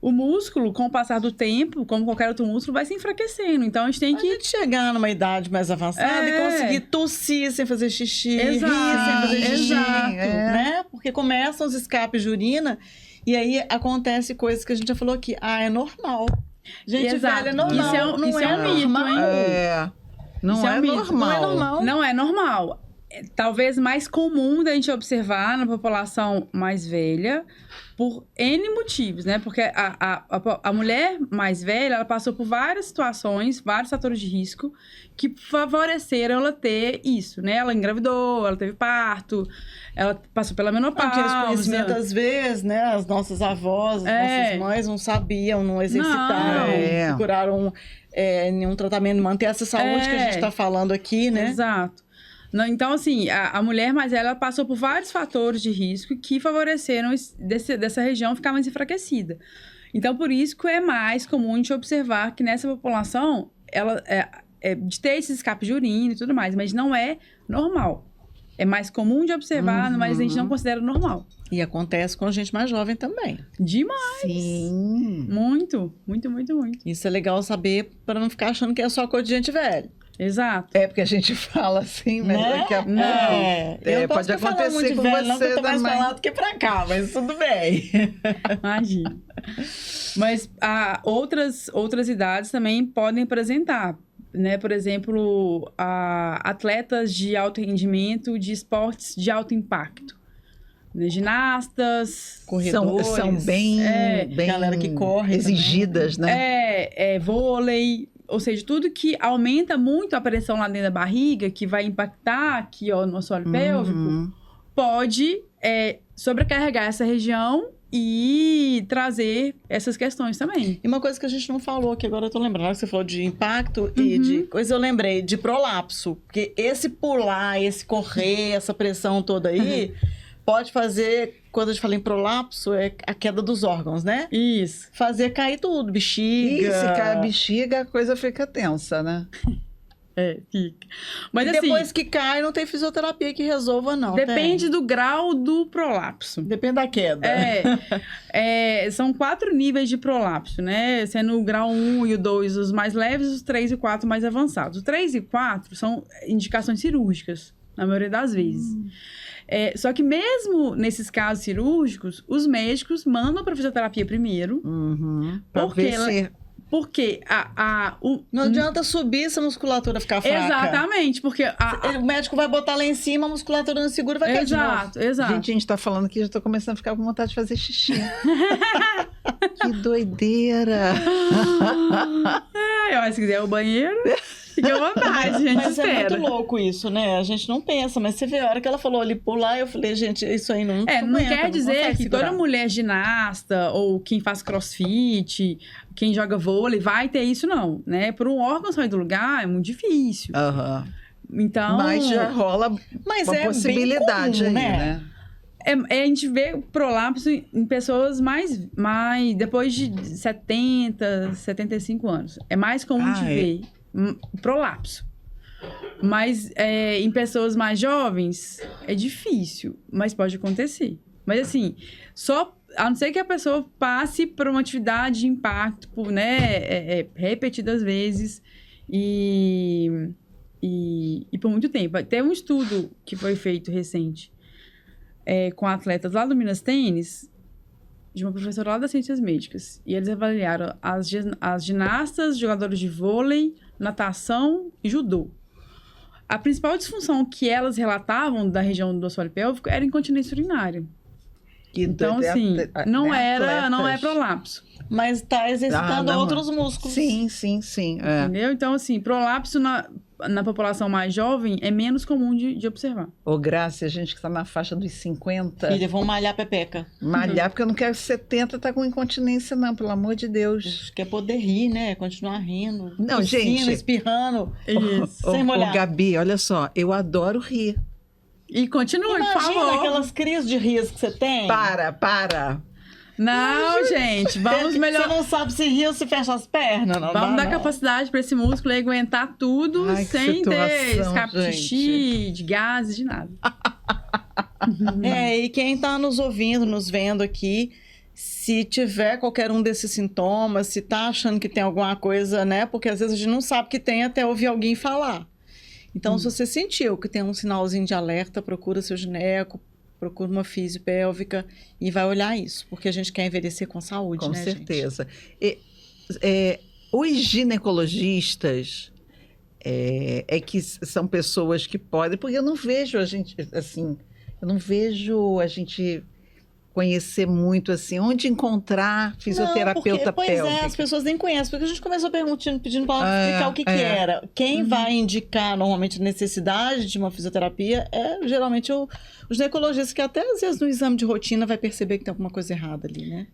S1: O músculo, com o passar do tempo, como qualquer outro músculo, vai se enfraquecendo. Então, a gente tem que...
S4: A gente chegar numa idade mais avançada e conseguir tossir sem fazer xixi, rir sem fazer xixi, né? Porque começam os escapes de urina e aí acontece coisas que a gente já falou aqui. É normal. Gente velha é normal.
S1: Isso é um mito, hein?
S2: Não é normal.
S1: Não é normal. Talvez mais comum da gente observar na população mais velha, por N motivos, né? Porque a mulher mais velha, ela passou por várias situações, vários fatores de risco que favoreceram ela ter isso, né? Ela engravidou, ela teve parto, ela passou pela menopausa.
S4: Aqueles conhecimentos, às vezes, né? As nossas avós, as nossas mães não sabiam, não exercitaram, não procuraram nenhum tratamento, manter essa saúde que a gente está falando aqui, né?
S1: Exato. Então, assim, a mulher mais velha, ela passou por vários fatores de risco que favoreceram dessa região ficar mais enfraquecida. Então, por isso que é mais comum a gente observar que nessa população, ela de ter esses escapes de urina e tudo mais, mas não é normal. É mais comum de observar, mas a gente não considera normal.
S4: E acontece com gente mais jovem também.
S1: Demais!
S2: Sim!
S1: Muito, muito, muito, muito.
S4: Isso é legal saber para não ficar achando que é só coisa de gente velha.
S1: Exato.
S2: Porque a gente fala assim, mas daqui a pouco...
S4: Eu não
S2: pode acontecer
S4: muito
S2: com
S4: velho,
S2: você
S4: não, que eu tô mais
S2: também.
S4: pra lá do que pra cá, mas tudo bem.
S1: Imagina. Mas outras idades também podem apresentar, né? Por exemplo, atletas de alto rendimento de esportes de alto impacto. Né? Ginastas,
S4: Corredores.
S2: São bem
S4: galera que corre
S2: exigidas,
S4: também.
S2: né?
S1: Vôlei, ou seja, tudo que aumenta muito a pressão lá dentro da barriga, que vai impactar aqui no assoalho pélvico, pode sobrecarregar essa região e trazer essas questões também.
S4: E uma coisa que a gente não falou, que agora eu tô lembrando, que você falou de impacto e de coisa, eu lembrei de prolapso. Porque esse pular, esse correr, essa pressão toda aí, pode fazer, quando a gente fala em prolapso, é a queda dos órgãos, né?
S1: Isso.
S4: Fazer cair tudo, bexiga.
S2: E se cai a bexiga, a coisa fica tensa, né?
S1: Fica. Mas
S4: E
S1: assim,
S4: depois que cai, não tem fisioterapia que resolva, não.
S1: depende do grau do prolapso.
S4: Depende da queda.
S1: São 4 níveis de prolapso, né? Sendo o grau 1 e o 2 os mais leves, os 3 e 4 mais avançados. O 3 e 4 são indicações cirúrgicas, na maioria das vezes. Só que mesmo nesses casos cirúrgicos, os médicos mandam para fisioterapia primeiro.
S2: Pra
S1: Porque
S2: ver se...
S1: Porque
S4: Não adianta subir se a musculatura ficar fraca.
S1: Exatamente, porque...
S4: O médico vai botar lá em cima, a musculatura não segura, vai cair de novo.
S1: Exato.
S2: Gente, a gente tá falando aqui, já tô começando a ficar com vontade de fazer xixi. Que doideira!
S1: Se quiser ir ao banheiro, fica à vontade, a gente
S4: Mas
S1: espera.
S4: é muito louco isso, né? A gente não pensa, mas você vê a hora que ela falou ali pular, eu falei, gente, isso aí não
S1: Não
S4: aguenta,
S1: quer dizer
S4: consegue
S1: que
S4: segurar.
S1: toda mulher ginasta ou quem faz crossfit, quem joga vôlei, vai ter isso, não, né? Por um órgão sair do lugar é muito difícil. Então...
S2: Mas já rola
S4: Mas
S2: uma
S4: é
S2: possibilidade
S4: bem comum,
S2: aí,
S4: né?
S1: a gente vê prolapso em pessoas mais depois de 70, 75 anos. É mais comum de ver prolapso. Mas em pessoas mais jovens é difícil, mas pode acontecer. Mas assim, a não ser que a pessoa passe por uma atividade de impacto, repetidas vezes e por muito tempo. Tem um estudo que foi feito recente com atletas lá do Minas Tênis, de uma professora lá das Ciências Médicas. E eles avaliaram as ginastas, jogadores de vôlei, natação e judô. A principal disfunção que elas relatavam da região do assoalho pélvico era incontinência urinária. Então, assim, não é prolapso.
S4: Mas tá exercitando outros músculos.
S2: Sim.
S1: Entendeu? Então, assim, prolapso na população mais jovem é menos comum de observar.
S2: Ô, Graça, a gente que tá na faixa dos 50...
S4: Filha, vão malhar a pepeca.
S2: Malhar, porque eu não quero 70 tá com incontinência, não, pelo amor de Deus.
S4: Acho que é poder rir, né? Continuar rindo.
S2: Não,
S4: tossindo,
S2: gente...
S4: espirrando.
S1: Isso.
S4: Sem molhar.
S2: Ô, Gabi, olha só, eu adoro rir.
S1: E continue, por
S4: Imagina
S1: favor.
S4: aquelas crises de riso que você tem.
S2: Para.
S1: Não, gente, vamos melhorar.
S4: Você não sabe se ri ou se fecha as pernas. Não
S1: Vamos
S4: dá,
S1: dar
S4: não.
S1: capacidade para esse músculo aí aguentar tudo
S2: Ai, que
S1: sem ter
S2: situação,
S1: escape de xixi, de gases, de nada.
S4: E quem tá nos ouvindo, nos vendo aqui, se tiver qualquer um desses sintomas, se tá achando que tem alguma coisa, né? Porque às vezes a gente não sabe que tem até ouvir alguém falar. Então, se você sentiu que tem um sinalzinho de alerta, procura seu gineco, procura uma fisiopélvica e vai olhar isso, porque a gente quer envelhecer com saúde,
S2: Com
S4: né,
S2: certeza. Os ginecologistas que são pessoas que podem, porque eu não vejo a gente, assim, conhecer muito, assim, onde encontrar fisioterapeuta pélvica.
S4: As pessoas nem conhecem, porque a gente começou pedindo para ela explicar o que era. Quem vai indicar, normalmente, a necessidade de uma fisioterapia é, geralmente, o ginecologista, que até, às vezes, no exame de rotina vai perceber que tem alguma coisa errada ali, né?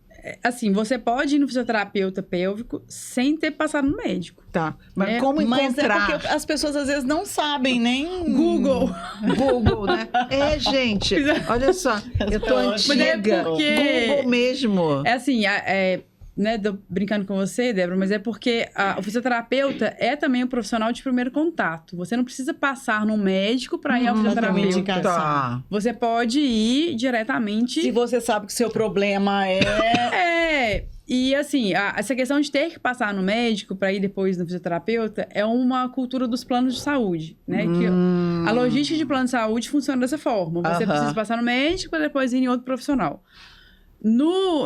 S1: Assim, você pode ir no fisioterapeuta pélvico sem ter passado no médico.
S2: Tá, mas como
S4: Mas
S2: encontrar?
S4: é porque as pessoas, às vezes, não sabem nem...
S1: Google,
S2: né? Gente, olha só, eu tô
S4: Mas
S2: antiga.
S1: é porque-
S2: Google mesmo.
S1: É assim, né, tô brincando com você, Débora, mas é porque o fisioterapeuta é também um profissional de primeiro contato. Você não precisa passar no médico para ir ao fisioterapeuta.
S4: indicação.
S2: Tá.
S1: Você pode ir diretamente.
S4: Se você sabe que o seu problema
S1: E assim, essa questão de ter que passar no médico para ir depois no fisioterapeuta é uma cultura dos planos de saúde, né? Que a logística de plano de saúde funciona dessa forma. Você precisa passar no médico para depois ir em outro profissional.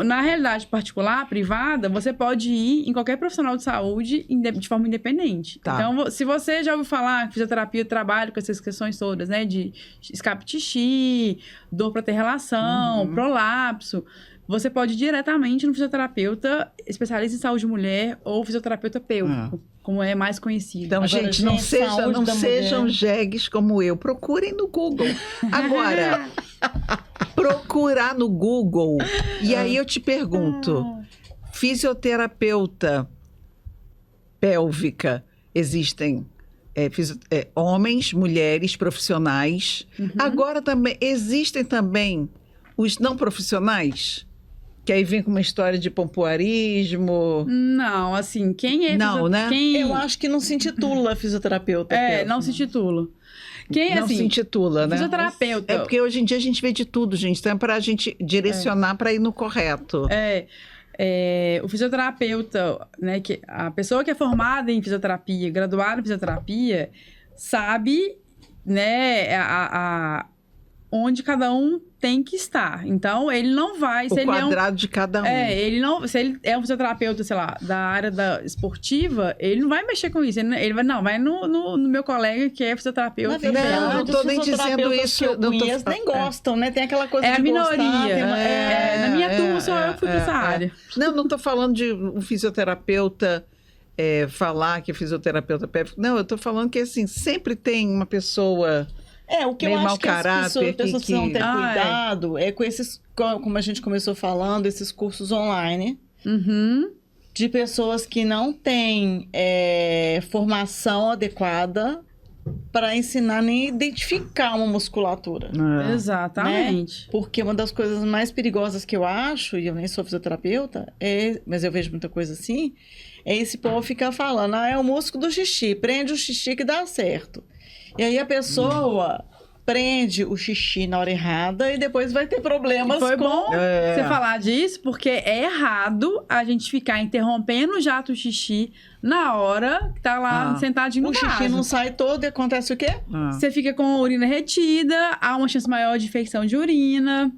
S1: Na realidade particular, privada, você pode ir em qualquer profissional de saúde de forma independente.
S2: Tá.
S1: Então, se você já ouviu falar que fisioterapia trabalha com essas questões todas, né? De escape de xixi, dor para ter relação, prolapso, você pode ir diretamente no fisioterapeuta especialista em saúde mulher ou fisioterapeuta pélvico, como é mais conhecido.
S2: Então,
S4: Agora,
S2: gente, não
S4: saúde da
S2: sejam
S4: mulher.
S2: jegues como eu. Procurem no Google. Agora, procurar no Google. E aí eu te pergunto, fisioterapeuta pélvica, existem homens, mulheres, profissionais. Agora também, existem também os não profissionais? Que aí vem com uma história de pompoarismo.
S1: Não, assim, quem é...
S2: Não, né?
S4: Eu acho que não se intitula fisioterapeuta.
S1: não se intitula. Quem,
S2: Não
S1: assim,
S2: se intitula, né?
S1: fisioterapeuta.
S2: É porque hoje em dia a gente vê de tudo, gente. Então é para a gente direcionar para ir no correto.
S1: O fisioterapeuta, né, que a pessoa que é formada em fisioterapia, graduada em fisioterapia, sabe, né, onde cada um tem que estar. Então, ele não vai...
S2: O quadrado de cada um.
S1: Se ele é um fisioterapeuta, sei lá, da área esportiva, ele não vai mexer com isso. Ele vai no meu colega que é fisioterapeuta.
S4: Na verdade,
S2: não tô nem dizendo isso.
S4: Que eu conheço nem gostam, né? Tem aquela coisa
S1: É
S4: de
S1: a minoria.
S4: gostar.
S1: Na minha turma, só eu que fui pra essa área.
S2: Não tô falando de um fisioterapeuta falar que é fisioterapeuta pélvico. Não, eu tô falando que, assim, sempre tem uma pessoa...
S4: O que eu
S2: meio
S4: acho que as pessoas precisam ter cuidado é com esses, como a gente começou falando, esses cursos online de pessoas que não têm formação adequada para ensinar nem identificar uma musculatura.
S1: Exatamente.
S4: Né? Porque uma das coisas mais perigosas que eu acho, e eu nem sou fisioterapeuta, mas eu vejo muita coisa assim, é esse povo ficar falando, é o músculo do xixi, prende o xixi que dá certo. E aí a pessoa prende o xixi na hora errada e depois vai ter problemas
S1: Foi
S4: com...
S1: bom você falar disso, porque é errado a gente ficar interrompendo o jato xixi na hora que tá lá sentadinho no
S4: O xixi não sai todo e acontece o quê?
S1: Você fica com a urina retida, há uma chance maior de infecção de urina.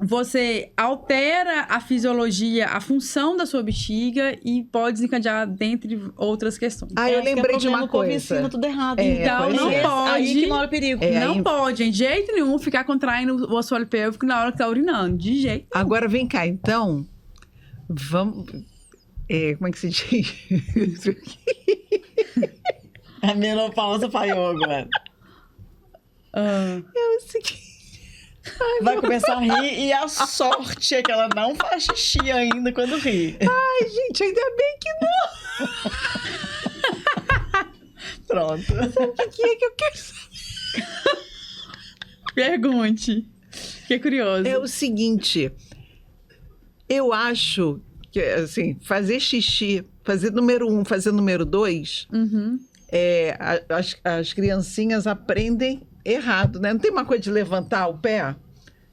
S1: Você altera a fisiologia, a função da sua bexiga e pode desencadear dentre outras questões.
S2: Eu lembrei de uma coisa.
S4: Ensina tudo errado.
S1: Então, não pode...
S4: Aí que mora o perigo.
S1: Não pode, de jeito nenhum, ficar contraindo o assoalho pélvico na hora que tá urinando. De jeito nenhum.
S2: Agora, vem cá, então. Vamos... como é que se diz?
S4: A menopausa falhou agora.
S2: É o seguinte...
S4: Vai começar a rir e a sorte é que ela não faz xixi ainda quando ri.
S2: Ai, gente, ainda bem que não.
S4: Pronto.
S2: Sabe o que é que eu quero saber?
S1: Pergunte. Fiquei curioso.
S2: É o seguinte, eu acho que, assim, fazer xixi, fazer número 1, fazer número 2, as criancinhas aprendem errado, né? Não tem uma coisa de levantar o pé?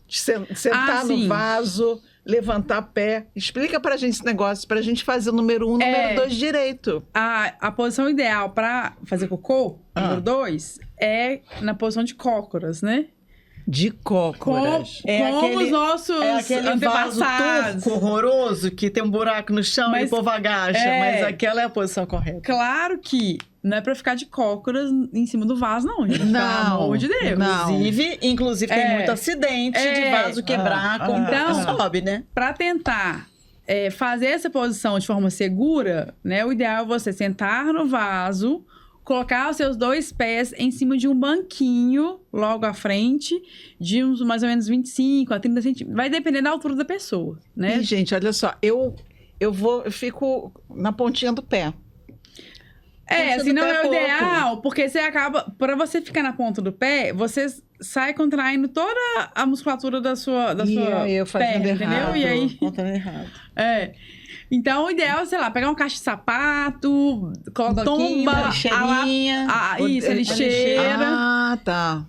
S2: De sentar no vaso, levantar pé. Explica pra gente esse negócio, pra gente fazer o número 1, número 2 direito.
S1: A posição ideal pra fazer cocô, número 2, é na posição de cócoras, né?
S2: De cócoras.
S1: Como os nossos
S4: aquele vaso
S1: antepassados.
S4: turco horroroso que tem um buraco no chão e o povo agacha, mas aquela é a posição correta.
S1: Claro que não é pra ficar de cócoras em cima do vaso, não, gente. Pelo amor de Deus.
S4: Inclusive tem muito acidente de vaso quebrar quando
S1: então,
S4: sobe, né?
S1: Pra tentar fazer essa posição de forma segura, né? O ideal é você sentar no vaso, colocar os seus 2 pés em cima de um banquinho logo à frente, de uns mais ou menos 25 a 30 centímetros. Vai depender da altura da pessoa, né?
S2: E, gente, olha só, eu fico na pontinha do pé.
S1: Assim não é o ideal, porque você acaba... Pra você ficar na ponta do pé, você sai contraindo toda a musculatura da sua
S2: eu fazendo
S1: perna,
S2: errado.
S1: entendeu? E aí...
S4: Contando errado.
S1: Então, o ideal é, sei lá, pegar um caixa de sapato, tomba, a lixeira.
S2: Tá.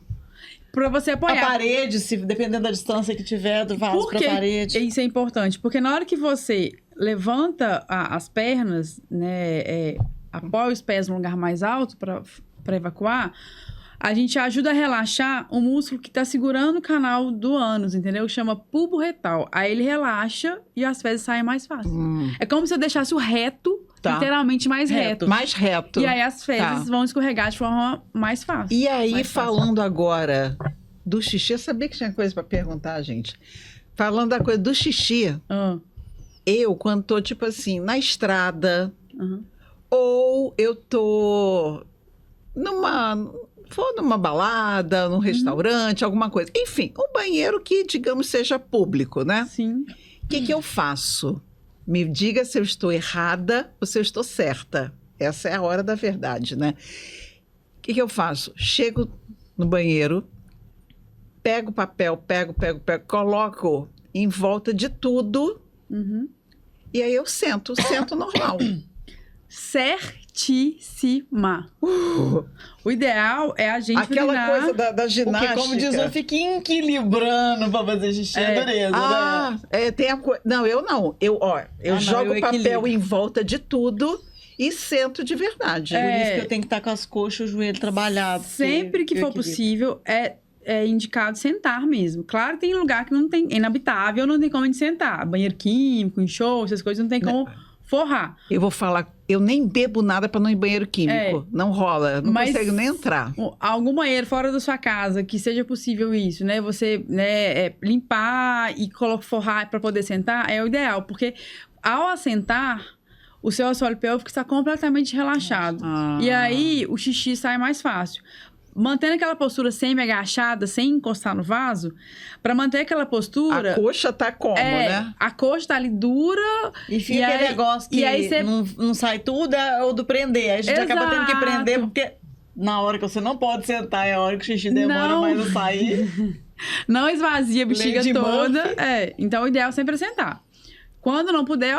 S1: Pra você apoiar.
S4: A parede, dependendo da distância que tiver do vaso pra parede.
S1: Isso é importante, porque na hora que você levanta as pernas, né, apoia os pés num lugar mais alto para evacuar, a gente ajuda a relaxar o músculo que tá segurando o canal do ânus, entendeu? Chama bulbo retal. Aí ele relaxa e as fezes saem mais fácil. É como se eu deixasse o reto, literalmente mais reto.
S2: Mais reto.
S1: E aí as fezes vão escorregar de forma mais fácil.
S2: E aí, falando agora do xixi, eu sabia que tinha coisa para perguntar, gente. Falando da coisa do xixi, eu, quando tô, tipo assim, na estrada, ou eu tô for numa balada, num restaurante, alguma coisa. Enfim, um banheiro que, digamos, seja público, né?
S1: Sim.
S2: O que eu faço? Me diga se eu estou errada ou se eu estou certa. Essa é a hora da verdade, né? O que eu faço? Chego no banheiro, pego o papel, pego, coloco em volta de tudo e aí eu sento normal.
S1: Certíssima. O ideal é a gente
S2: Aquela
S1: urinar...
S2: coisa da ginástica.
S4: Porque, como diz, eu fico equilibrando pra fazer xixi, é dureza, né?
S2: Tem a coisa... Não, eu não. Eu jogo
S4: eu
S2: papel
S4: equilibro.
S2: em volta de tudo e sento de verdade.
S4: Por isso que eu tenho que estar com as coxas e o joelho trabalhado.
S1: Sempre que for possível, é indicado sentar mesmo. Claro que tem lugar que não tem... É inabitável, não tem como a gente sentar. Banheiro químico, em show, essas coisas, não tem como forrar.
S2: Eu vou falar, eu nem bebo nada para não ir em banheiro químico. Não rola, não consigo nem entrar.
S1: Algum banheiro fora da sua casa que seja possível isso, né? Você limpar e forrar para poder sentar é o ideal. Porque ao assentar, o seu assoalho pélvico está completamente relaxado. E aí, o xixi sai mais fácil. Mantendo aquela postura semi-agachada, sem encostar no vaso, para manter aquela postura...
S2: A coxa tá como, né?
S1: A coxa tá ali dura...
S4: E fica aquele negócio que não sai tudo, é o do prender. Aí a gente acaba tendo que prender, porque na hora que você não pode sentar, é a hora que o xixi demora mais a sair.
S1: Não esvazia a bexiga toda. Então, o ideal sempre é sentar. Quando não puder,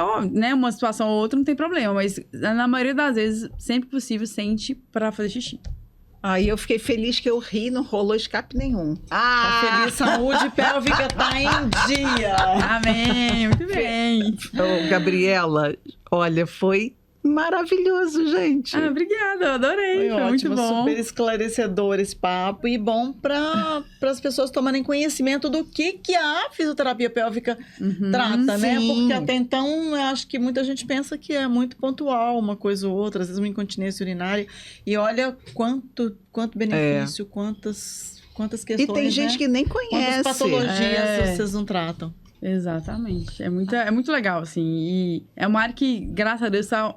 S1: uma situação ou outra, não tem problema. Mas, na maioria das vezes, sempre que possível, sente para fazer xixi.
S2: Aí eu fiquei feliz que eu ri, não rolou escape nenhum.
S4: Tá feliz, saúde pélvica tá em dia.
S1: Amém, muito bem.
S2: Gabriela, olha, foi maravilhoso, gente.
S1: Obrigada, eu adorei, foi
S4: ótimo,
S1: muito bom.
S4: Super esclarecedor esse papo e bom para as pessoas tomarem conhecimento do que a fisioterapia pélvica trata, né? Porque até então, eu acho que muita gente pensa que é muito pontual, uma coisa ou outra, às vezes uma incontinência urinária. E olha quanto benefício, quantas questões,
S2: e tem gente que nem conhece.
S4: Quantas patologias vocês não tratam.
S1: Exatamente. É muito legal, assim. E é uma área que, graças a Deus, está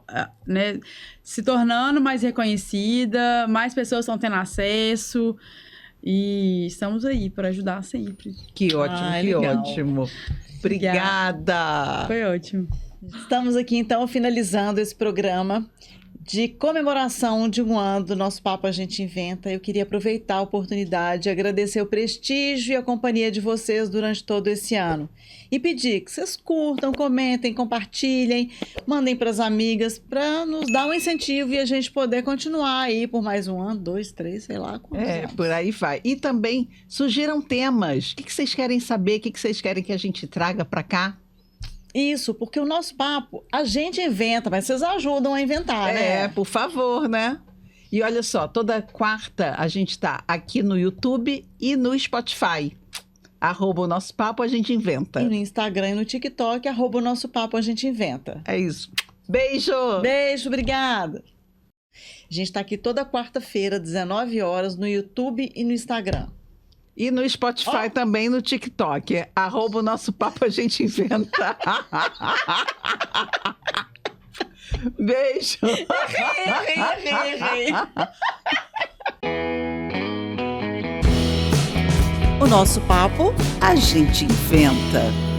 S1: se tornando mais reconhecida, mais pessoas estão tendo acesso. E estamos aí para ajudar sempre.
S2: Que ótimo,
S4: legal.
S2: ótimo. Obrigada.
S1: Foi ótimo.
S4: Estamos aqui, então, finalizando esse programa de comemoração de um ano do nosso Papo A Gente Inventa. Eu queria aproveitar a oportunidade e agradecer o prestígio e a companhia de vocês durante todo esse ano. E pedir que vocês curtam, comentem, compartilhem, mandem para as amigas para nos dar um incentivo e a gente poder continuar aí por mais um ano, 2, 3, sei lá.
S2: Por aí vai. E também sugiram temas. O que vocês querem saber? O que vocês querem que a gente traga para cá?
S4: Isso, porque o nosso papo, a gente inventa, mas vocês ajudam a inventar, né?
S2: Por favor, né? E olha só, toda quarta a gente tá aqui no YouTube e no Spotify. @o Nosso Papo a gente inventa.
S4: E no Instagram e no TikTok, @o Nosso Papo a gente inventa.
S2: É isso. Beijo!
S4: Beijo, obrigada! A gente tá aqui toda quarta-feira, 19 horas, no YouTube e no Instagram.
S2: E no Spotify também, no TikTok. @o Nosso Papo a gente inventa. Beijo.
S3: O Nosso Papo a gente inventa.